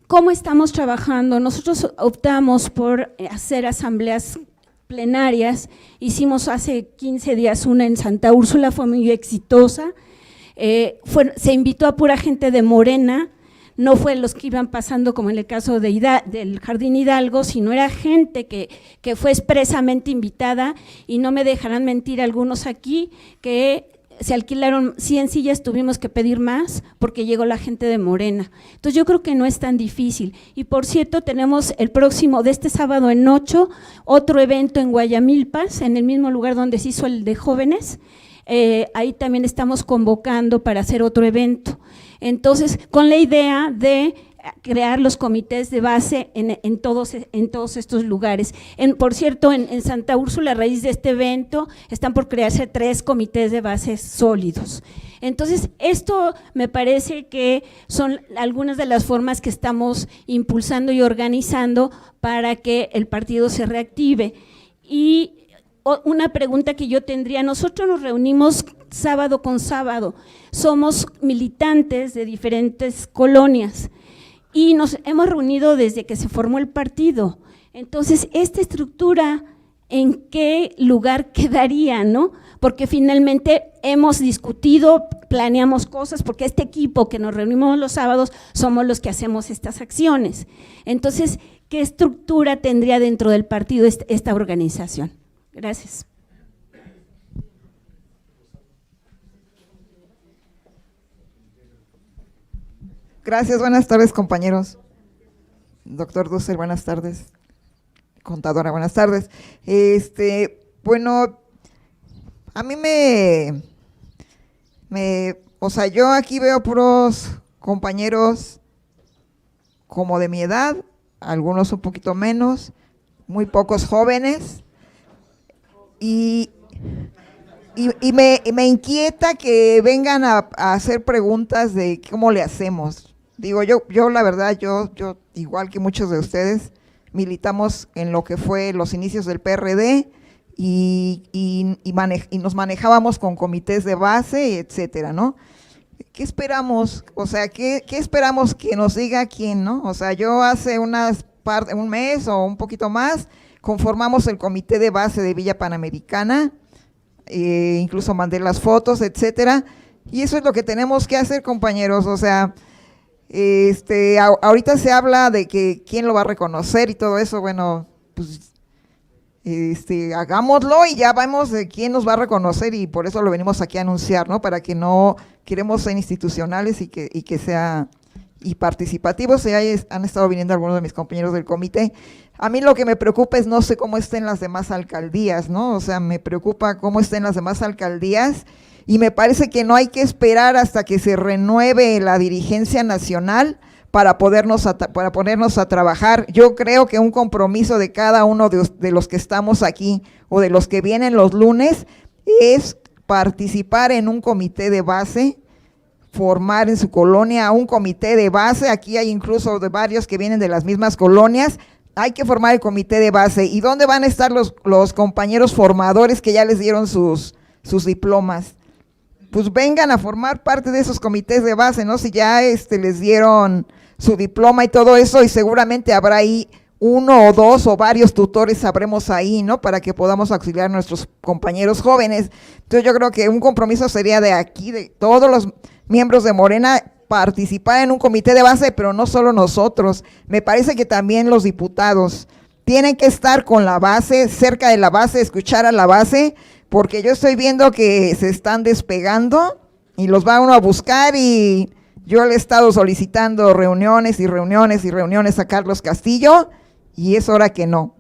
cómo estamos trabajando. Nosotros optamos por hacer asambleas plenarias, hicimos hace 15 días una en Santa Úrsula, fue muy exitosa, se invitó a pura gente de Morena, no fue los que iban pasando como en el caso del Jardín Hidalgo, sino era gente que fue expresamente invitada, y no me dejarán mentir algunos aquí que se alquilaron 100 sillas, tuvimos que pedir más porque llegó la gente de Morena. Entonces yo creo que no es tan difícil. Y por cierto, tenemos el próximo, de este sábado en 8, otro evento en Guayamilpas, en el mismo lugar donde se hizo el de jóvenes. Ahí también estamos convocando para hacer otro evento. Entonces, con la idea de crear los comités de base en todos estos lugares. Por cierto, en Santa Úrsula, a raíz de este evento, están por crearse 3 comités de base sólidos. Entonces, esto me parece que son algunas de las formas que estamos impulsando y organizando para que el partido se reactive. Y una pregunta que yo tendría, nosotros nos reunimos sábado con sábado, somos militantes de diferentes colonias y nos hemos reunido desde que se formó el partido. Entonces, esta estructura, ¿en qué lugar quedaría, no? Porque finalmente hemos discutido, planeamos cosas, porque este equipo que nos reunimos los sábados somos los que hacemos estas acciones. Entonces, ¿qué estructura tendría dentro del partido esta organización? Gracias. Gracias, buenas tardes, compañeros. Doctor Dussel, buenas tardes. Contadora, buenas tardes. Bueno, a mí o sea, yo aquí veo puros compañeros como de mi edad, algunos un poquito menos, muy pocos jóvenes, y me inquieta que vengan a hacer preguntas de cómo le hacemos. Digo, yo la verdad, yo igual que muchos de ustedes, militamos en lo que fue los inicios del PRD y nos manejábamos con comités de base, etcétera, ¿no? ¿Qué esperamos? O sea, ¿qué esperamos que nos diga quién, no? O sea, yo hace un mes o un poquito más, conformamos el comité de base de Villa Panamericana, incluso mandé las fotos, etcétera, y eso es lo que tenemos que hacer, compañeros. O sea, ahorita se habla de que quién lo va a reconocer y todo eso. Bueno, pues hagámoslo y ya vemos de quién nos va a reconocer, y por eso lo venimos aquí a anunciar, ¿no? Para que no queremos ser institucionales y que sea y participativos. Ya han estado viniendo algunos de mis compañeros del comité. A mí lo que me preocupa es no sé cómo estén las demás alcaldías, ¿no? O sea, me preocupa cómo estén las demás alcaldías, y me parece que no hay que esperar hasta que se renueve la dirigencia nacional para ponernos a trabajar. Yo creo que un compromiso de cada uno de los que estamos aquí o de los que vienen los lunes es participar en un comité de base, formar en su colonia un comité de base. Aquí hay incluso de varios que vienen de las mismas colonias. Hay que formar el comité de base. ¿Y dónde van a estar los compañeros formadores que ya les dieron sus diplomas? Pues vengan a formar parte de esos comités de base, ¿no? Si ya les dieron su diploma y todo eso, y seguramente habrá ahí uno o dos o varios tutores, sabremos ahí, ¿no? Para que podamos auxiliar a nuestros compañeros jóvenes. Entonces yo creo que un compromiso sería de aquí, de todos los miembros de Morena, participar en un comité de base, pero no solo nosotros. Me parece que también los diputados tienen que estar con la base, cerca de la base, escuchar a la base, porque yo estoy viendo que se están despegando y los va uno a buscar, y yo le he estado solicitando reuniones y reuniones y reuniones a Carlos Castillo, y es hora que no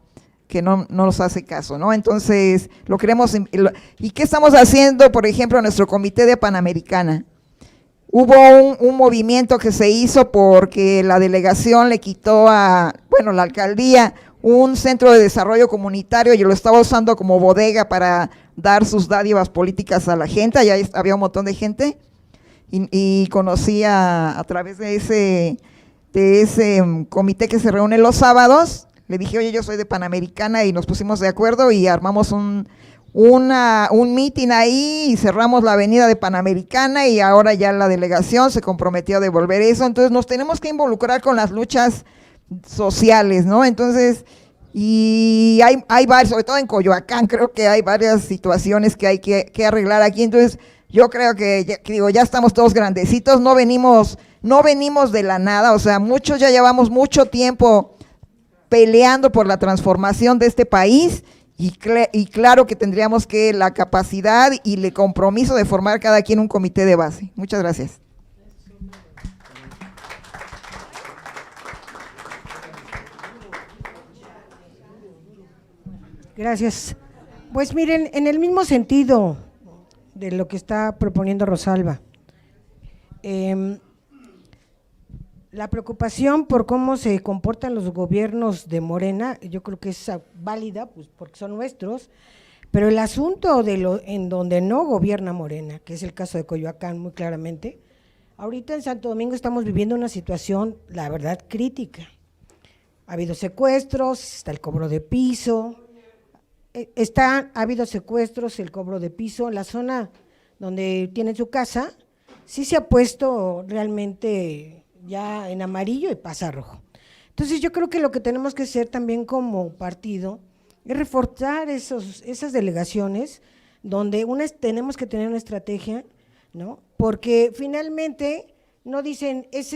nos hace caso, ¿no? Entonces, lo queremos. ¿Y qué estamos haciendo, por ejemplo, en nuestro comité de Panamericana? Hubo un movimiento que se hizo porque la delegación le quitó la alcaldía un centro de desarrollo comunitario y lo estaba usando como bodega para dar sus dádivas políticas a la gente. Allá había un montón de gente y conocí a través de ese comité que se reúne los sábados. Le dije, oye, yo soy de Panamericana, y nos pusimos de acuerdo y armamos un meeting ahí y cerramos la avenida de Panamericana, y ahora ya la delegación se comprometió a devolver eso. Entonces nos tenemos que involucrar con las luchas sociales, ¿no? Entonces, y hay varios, sobre todo en Coyoacán, creo que hay varias situaciones que hay que arreglar aquí. Entonces yo creo que ya estamos todos grandecitos, no venimos de la nada, o sea, muchos ya llevamos mucho tiempo peleando por la transformación de este país, y claro que tendríamos que la capacidad y el compromiso de formar cada quien un comité de base. Muchas gracias. Gracias. Pues miren, en el mismo sentido de lo que está proponiendo Rosalba, la preocupación por cómo se comportan los gobiernos de Morena, yo creo que es válida, pues porque son nuestros, pero el asunto en donde no gobierna Morena, que es el caso de Coyoacán muy claramente, ahorita en Santo Domingo estamos viviendo una situación, la verdad, crítica. Ha habido secuestros, está el cobro de piso, ha habido secuestros, el cobro de piso, en la zona donde tienen su casa, sí se ha puesto realmente ya en amarillo y pasa a rojo. Entonces yo creo que lo que tenemos que hacer también como partido es reforzar esas delegaciones donde tenemos que tener una estrategia, ¿no? Porque finalmente no dicen es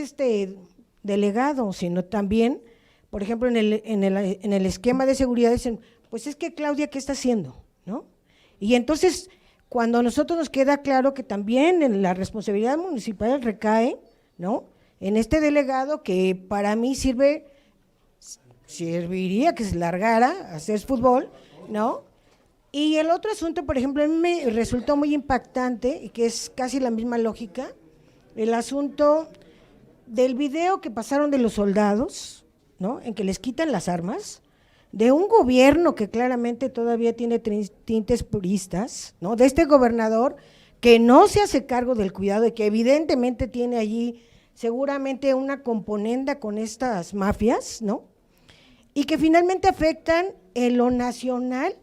delegado, sino también, por ejemplo, en el esquema de seguridad dicen, pues es que Claudia, ¿qué está haciendo? ¿No? Y entonces, cuando a nosotros nos queda claro que también en la responsabilidad municipal recae, ¿no?, en este delegado, que para mí serviría que se largara a hacer fútbol, ¿no? Y el otro asunto, por ejemplo, a mí me resultó muy impactante, y que es casi la misma lógica, el asunto del video que pasaron de los soldados, ¿no?, en que les quitan las armas, de un gobierno que claramente todavía tiene tintes puristas, ¿no?, de este gobernador que no se hace cargo del cuidado, y que evidentemente tiene allí seguramente una componenda con estas mafias, ¿no?, y que finalmente afectan en lo nacional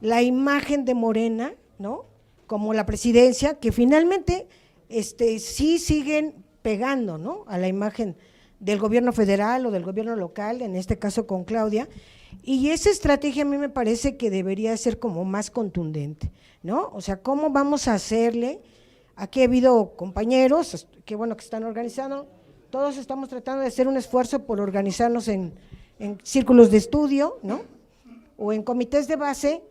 la imagen de Morena, ¿no?, como la presidencia, que finalmente sí siguen pegando, ¿no?, a la imagen del gobierno federal o del gobierno local, en este caso con Claudia, y esa estrategia a mí me parece que debería ser como más contundente, ¿no? O sea, ¿cómo vamos a hacerle? Aquí ha habido compañeros, qué bueno que están organizando, todos estamos tratando de hacer un esfuerzo por organizarnos en círculos de estudio, ¿no?, o en comités de base,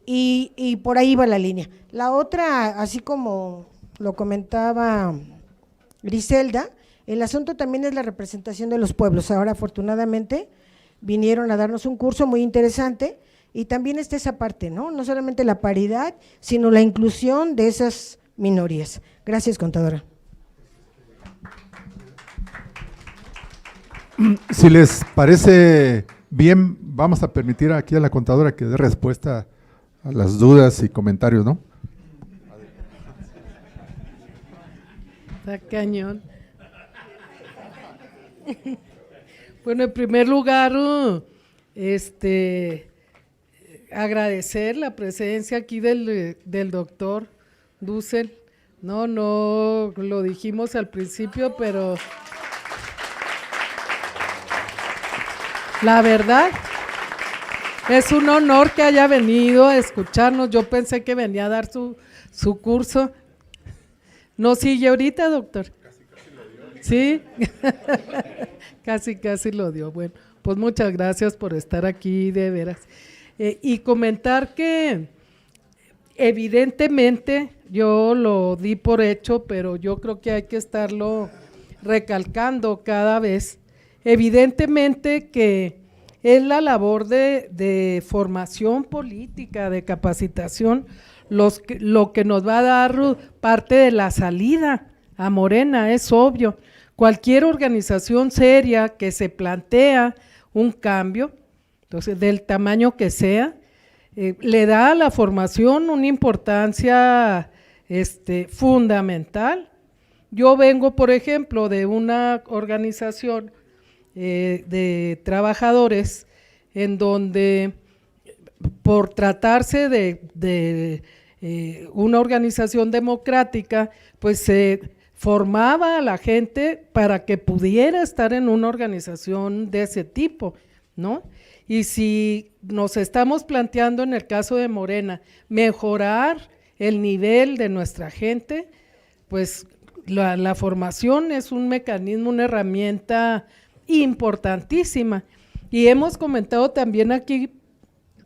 y por ahí va la línea. La otra, así como lo comentaba Griselda, el asunto también es la representación de los pueblos. Ahora, afortunadamente, vinieron a darnos un curso muy interesante, y también está esa parte, ¿no?, no solamente la paridad, sino la inclusión de esas minorías. Gracias, contadora. Si les parece bien, vamos a permitir aquí a la contadora que dé respuesta a las dudas y comentarios, ¿no? Está cañón. Bueno, en primer lugar, agradecer la presencia aquí del doctor Dussel. No lo dijimos al principio, pero la verdad es un honor que haya venido a escucharnos. Yo pensé que venía a dar su curso. ¿No sigue ahorita, doctor? Casi lo dio. ¿Sí? casi lo dio. Bueno, pues muchas gracias por estar aquí, de veras. Y comentar que evidentemente yo lo di por hecho, pero yo creo que hay que estarlo recalcando cada vez. Evidentemente que es la labor de formación política, de capacitación, lo que nos va a dar parte de la salida a Morena, es obvio. Cualquier organización seria que se plantea un cambio, entonces del tamaño que sea, le da a la formación una importancia fundamental. Yo vengo, por ejemplo, de una organización de trabajadores en donde por tratarse de una organización democrática, pues se formaba a la gente para que pudiera estar en una organización de ese tipo, ¿no? Y si nos estamos planteando en el caso de Morena mejorar el nivel de nuestra gente, pues la formación es un mecanismo, una herramienta importantísima. Y hemos comentado también aquí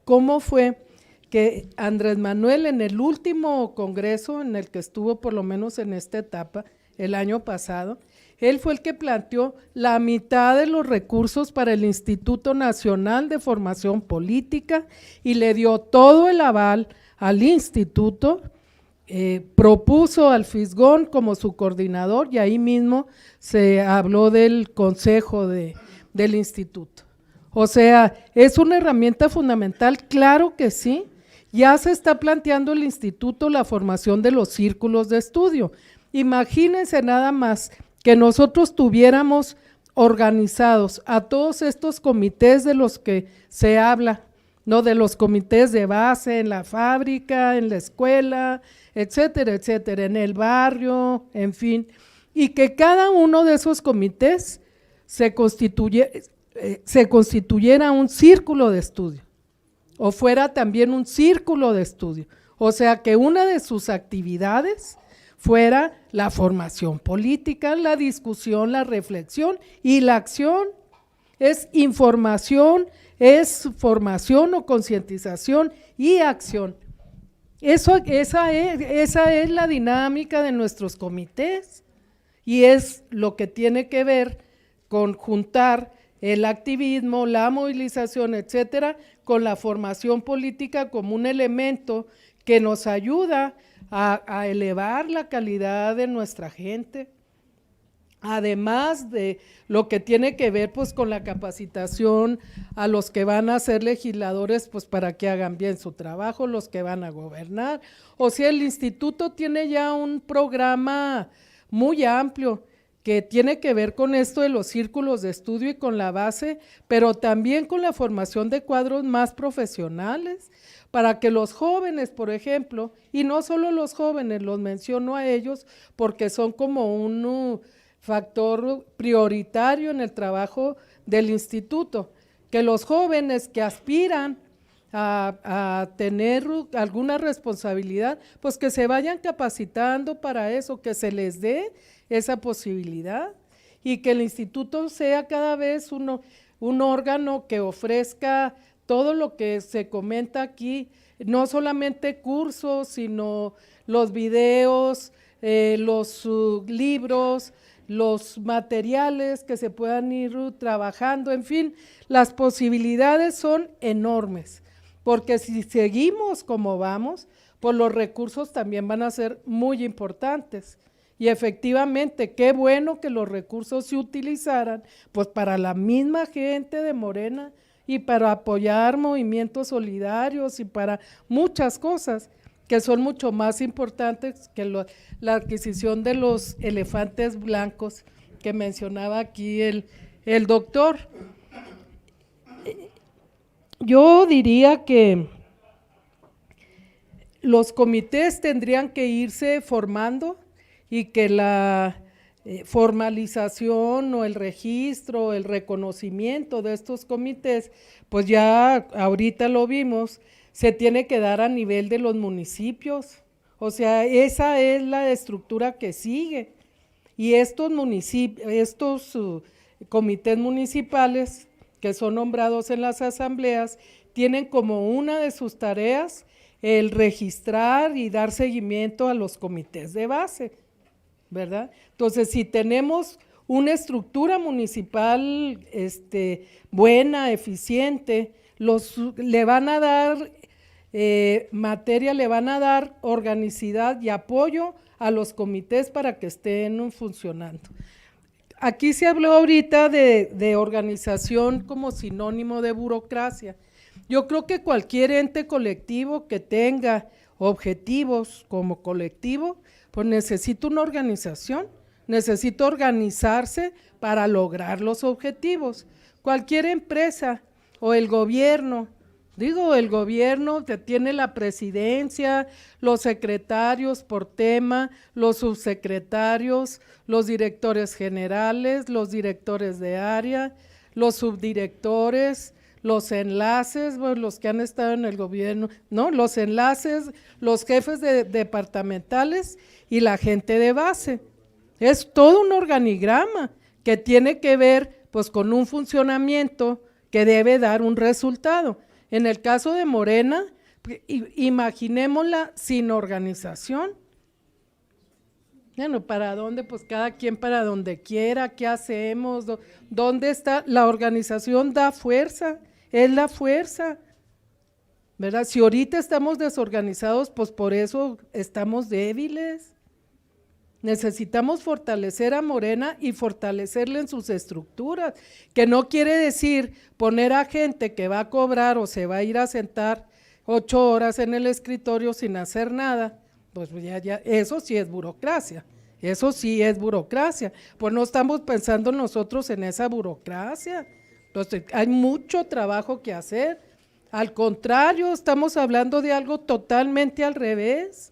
cómo fue que Andrés Manuel en el último congreso en el que estuvo, por lo menos en esta etapa, el año pasado, él fue el que planteó la mitad de los recursos para el Instituto Nacional de Formación Política y le dio todo el aval al instituto, propuso al Fisgón como su coordinador y ahí mismo se habló del consejo del instituto. O sea, es una herramienta fundamental, claro que sí. Ya se está planteando el instituto la formación de los círculos de estudio. Imagínense nada más que nosotros tuviéramos organizados a todos estos comités de los que se habla, ¿no? De los comités de base en la fábrica, en la escuela, etcétera, etcétera, en el barrio, en fin, y que cada uno de esos comités se constituyera un círculo de estudio, o fuera también un círculo de estudio, o sea que una de sus actividades fuera la formación política, la discusión, la reflexión y la acción. Es información, es formación o concientización y acción. Esa es la dinámica de nuestros comités y es lo que tiene que ver con juntar el activismo, la movilización, etcétera, con la formación política como un elemento que nos ayuda a elevar la calidad de nuestra gente, además de lo que tiene que ver pues con la capacitación a los que van a ser legisladores pues para que hagan bien su trabajo, los que van a gobernar. O sea, el instituto tiene ya un programa muy amplio que tiene que ver con esto de los círculos de estudio y con la base, pero también con la formación de cuadros más profesionales, para que los jóvenes, por ejemplo, y no solo los jóvenes, los menciono a ellos porque son como un factor prioritario en el trabajo del instituto, que los jóvenes que aspiran a tener alguna responsabilidad, pues que se vayan capacitando para eso, que se les dé esa posibilidad y que el instituto sea cada vez un órgano que ofrezca todo lo que se comenta aquí, no solamente cursos, sino los videos, los libros, los materiales que se puedan ir trabajando, en fin, las posibilidades son enormes, porque si seguimos como vamos, pues los recursos también van a ser muy importantes Y efectivamente, qué bueno que los recursos se utilizaran pues para la misma gente de Morena y para apoyar movimientos solidarios y para muchas cosas que son mucho más importantes que la adquisición de los elefantes blancos que mencionaba aquí el doctor. Yo diría que los comités tendrían que irse formando y que la formalización o el registro, el reconocimiento de estos comités, pues ya ahorita lo vimos, se tiene que dar a nivel de los municipios. O sea, esa es la estructura que sigue. Y estos comités municipales que son nombrados en las asambleas tienen como una de sus tareas el registrar y dar seguimiento a los comités de base, ¿verdad? Entonces, si tenemos una estructura municipal buena, eficiente, le van a dar materia, le van a dar organicidad y apoyo a los comités para que estén funcionando. Aquí se habló ahorita de organización como sinónimo de burocracia. Yo creo que cualquier ente colectivo que tenga objetivos como colectivo, pues necesita una organización, necesita organizarse para lograr los objetivos. Cualquier empresa o el gobierno, el gobierno que tiene la presidencia, los secretarios por tema, los subsecretarios, los directores generales, los directores de área, los subdirectores, los enlaces, bueno, los que han estado en el gobierno, ¿no? Los enlaces, los jefes departamentales y la gente de base. Es todo un organigrama que tiene que ver pues con un funcionamiento que debe dar un resultado. En el caso de Morena, imaginémosla sin organización. Bueno, ¿para dónde? Pues cada quien para donde quiera, ¿qué hacemos? ¿Dónde está? La organización da fuerza, es la fuerza, ¿verdad? Si ahorita estamos desorganizados, pues por eso estamos débiles. Necesitamos fortalecer a Morena y fortalecerle en sus estructuras, que no quiere decir poner a gente que va a cobrar o se va a ir a sentar 8 horas en el escritorio sin hacer nada, pues ya, eso sí es burocracia, eso sí es burocracia, pues no estamos pensando nosotros en esa burocracia, entonces hay mucho trabajo que hacer, al contrario, estamos hablando de algo totalmente al revés,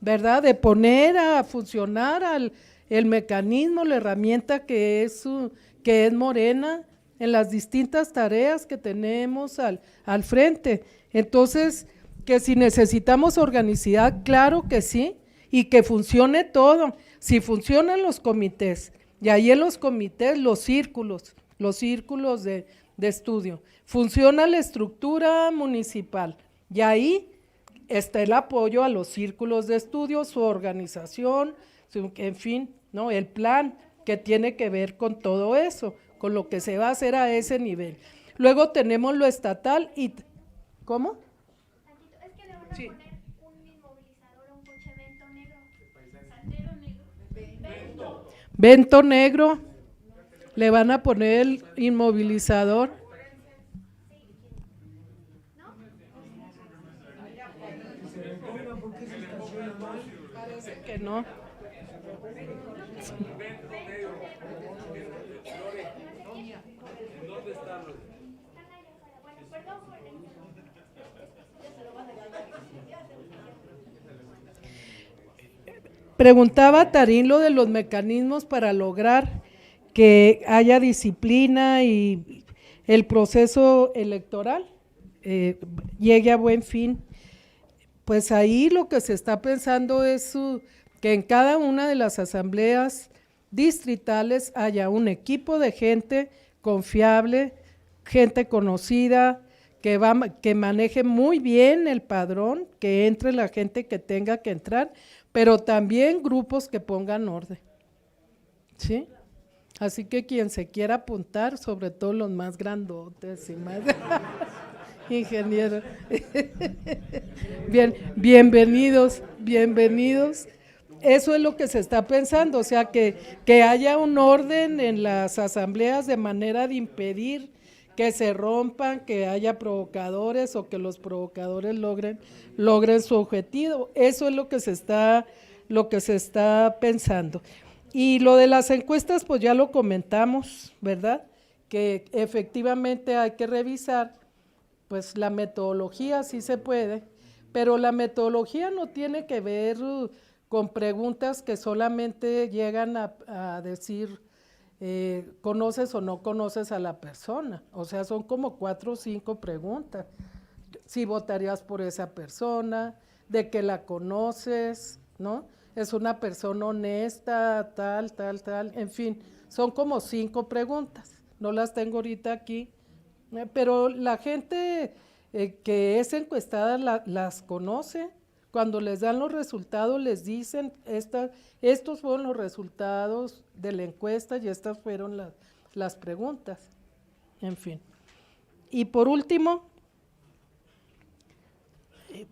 ¿verdad? De poner a funcionar el mecanismo, la herramienta que es Morena en las distintas tareas que tenemos al frente. Entonces, que si necesitamos organicidad, claro que sí, y que funcione todo. Si funcionan los comités, y ahí en los comités los círculos de estudio, funciona la estructura municipal, y ahí está el apoyo a los círculos de estudio, su organización, en fin, ¿no? El plan que tiene que ver con todo eso, con lo que se va a hacer a ese nivel. Luego tenemos lo estatal y… ¿Cómo? Es que le van a poner un inmovilizador a un coche Vento negro. Sandero negro. Vento negro, le van a poner el inmovilizador. Parece que no. Preguntaba Tarín lo de los mecanismos para lograr que haya disciplina y el proceso electoral llegue a buen fin. Pues ahí lo que se está pensando es que en cada una de las asambleas distritales haya un equipo de gente confiable, gente conocida, que maneje muy bien el padrón, que entre la gente que tenga que entrar, pero también grupos que pongan orden, ¿sí? Así que quien se quiera apuntar, sobre todo los más grandotes y más… Ingeniero. Bienvenidos. Eso es lo que se está pensando, o sea, que haya un orden en las asambleas de manera de impedir que se rompan, que haya provocadores o que los provocadores logren su objetivo. Eso es lo que se está pensando. Y lo de las encuestas, pues ya lo comentamos, ¿verdad? Que efectivamente hay que revisar, pues la metodología sí se puede, pero la metodología no tiene que ver con preguntas que solamente llegan a decir conoces o no conoces a la persona, o sea, son como 4 o 5 preguntas. Si votarías por esa persona, de que la conoces, ¿no? Es una persona honesta, tal, en fin, son como 5 preguntas, no las tengo ahorita aquí, pero la gente que es encuestada las conoce. Cuando les dan los resultados les dicen, estos fueron los resultados de la encuesta y estas fueron las preguntas, en fin. Y por último,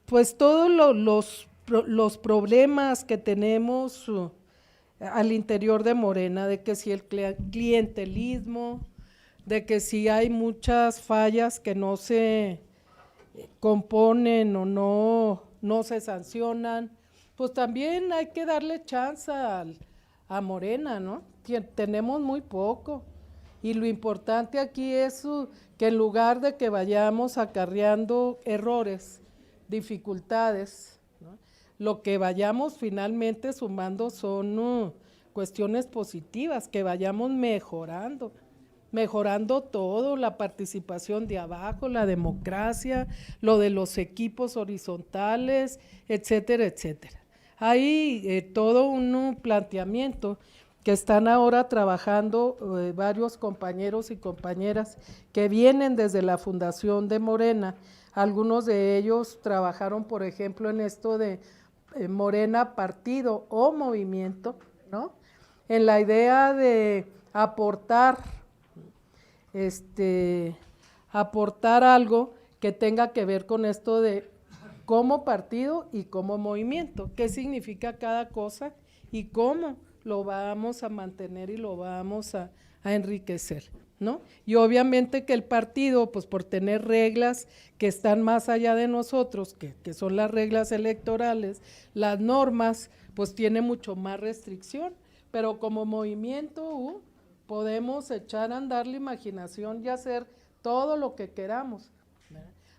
pues todos los problemas que tenemos al interior de Morena, de que si el clientelismo, de que si hay muchas fallas que no se componen o no se sancionan, pues también hay que darle chance a Morena, ¿no? Tenemos muy poco y lo importante aquí es que en lugar de que vayamos acarreando errores, dificultades, ¿no? Lo que vayamos finalmente sumando son cuestiones positivas, que vayamos mejorando todo, la participación de abajo, la democracia, lo de los equipos horizontales, etcétera, etcétera. Hay todo un planteamiento que están ahora trabajando varios compañeros y compañeras que vienen desde la fundación de Morena. Algunos de ellos trabajaron, por ejemplo, en esto de Morena partido o movimiento, ¿no? En la idea de aportar algo que tenga que ver con esto de como partido y como movimiento, qué significa cada cosa y cómo lo vamos a mantener y lo vamos a enriquecer, ¿no? Y obviamente que el partido, pues por tener reglas que están más allá de nosotros, que son las reglas electorales, las normas, pues tiene mucho más restricción, pero como movimiento podemos echar a andar la imaginación y hacer todo lo que queramos.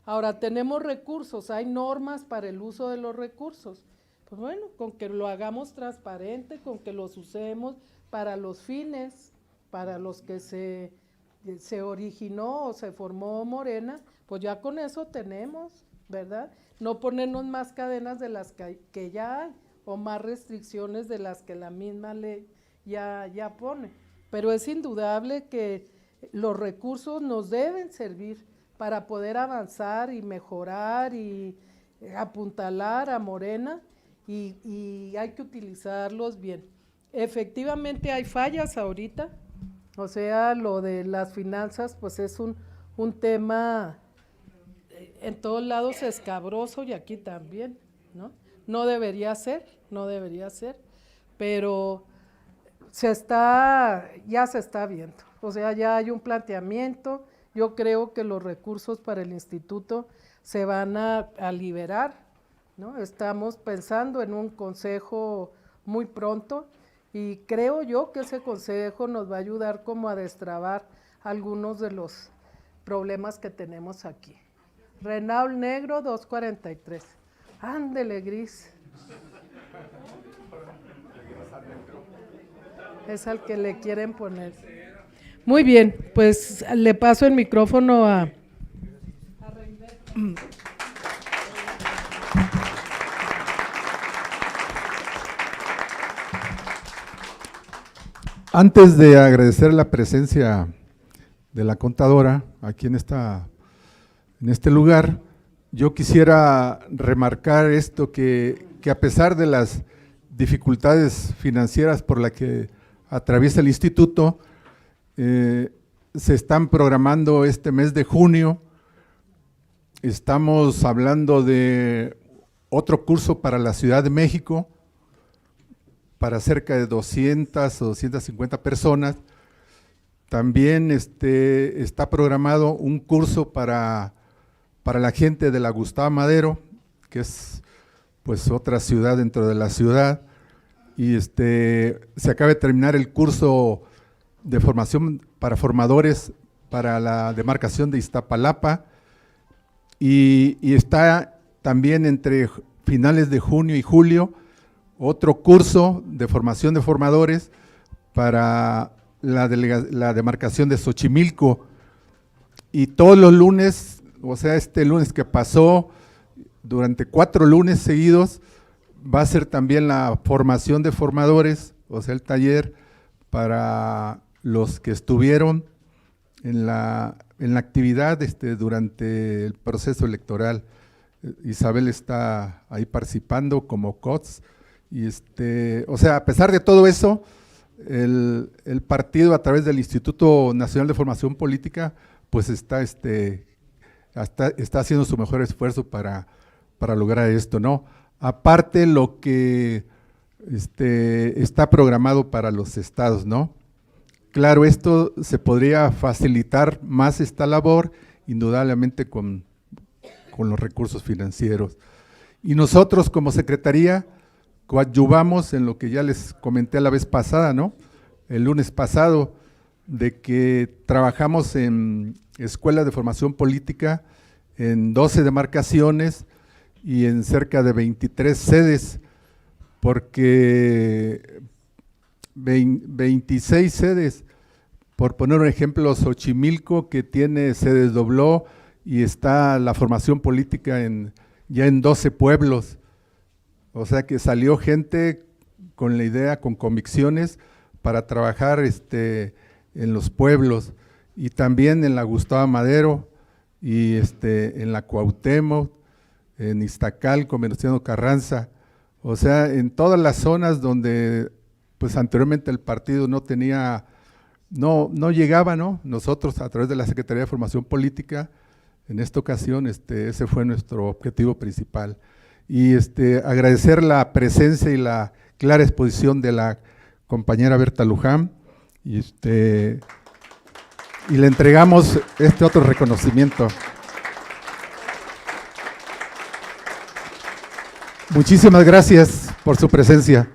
Ahora tenemos recursos, hay normas para el uso de los recursos. Pues bueno, con que lo hagamos transparente, con que los usemos para los fines, para los que se originó o se formó Morena, pues ya con eso tenemos, ¿verdad? No ponernos más cadenas de las que ya hay o más restricciones de las que la misma ley ya pone. Pero es indudable que los recursos nos deben servir para poder avanzar y mejorar y apuntalar a Morena y hay que utilizarlos bien. Efectivamente hay fallas ahorita, o sea, lo de las finanzas pues es un tema en todos lados escabroso y aquí también, ¿no? No debería ser, pero ya se está viendo, o sea, ya hay un planteamiento. Yo creo que los recursos para el instituto se van a liberar, ¿no? Estamos pensando en un consejo muy pronto y creo yo que ese consejo nos va a ayudar como a destrabar algunos de los problemas que tenemos aquí. Renault Negro 243. Ándele, Gris. Es al que le quieren poner. Muy bien, pues le paso el micrófono a Antes de agradecer la presencia de la contadora aquí en este lugar, yo quisiera remarcar esto que a pesar de las dificultades financieras por las que atraviesa el instituto, se están programando este mes de junio, estamos hablando de otro curso para la Ciudad de México, para cerca de 200 o 250 personas. También está programado un curso para la gente de la Gustavo Madero, que es pues otra ciudad dentro de la ciudad, y se acaba de terminar el curso de formación para formadores para la demarcación de Iztapalapa, y está también entre finales de junio y julio otro curso de formación de formadores para la demarcación de Xochimilco, y todos los lunes, o sea, este lunes que pasó, durante 4 lunes seguidos, va a ser también la formación de formadores, o sea, el taller para los que estuvieron en la actividad durante el proceso electoral. Isabel está ahí participando como COTS, y o sea, a pesar de todo eso, el partido a través del Instituto Nacional de Formación Política, pues está haciendo su mejor esfuerzo para lograr esto, ¿no? Aparte lo que está programado para los estados, ¿no? Claro, esto se podría facilitar más esta labor, indudablemente con los recursos financieros. Y nosotros como Secretaría coadyuvamos en lo que ya les comenté la vez pasada, ¿no? El lunes pasado, de que trabajamos en escuelas de formación política en 12 demarcaciones y en cerca de 23 sedes, porque 26 sedes, por poner un ejemplo, Xochimilco, que se desdobló y está la formación política ya en 12 pueblos, o sea que salió gente con la idea, con convicciones, para trabajar en los pueblos, y también en la Gustavo Madero, y en la Cuauhtémoc, en Iztacalco, Venustiano Carranza, o sea, en todas las zonas donde pues anteriormente el partido no llegaba, ¿no? Nosotros a través de la Secretaría de Formación Política, en esta ocasión ese fue nuestro objetivo principal. Y agradecer la presencia y la clara exposición de la compañera Berta Luján, y le entregamos este otro reconocimiento. Muchísimas gracias por su presencia.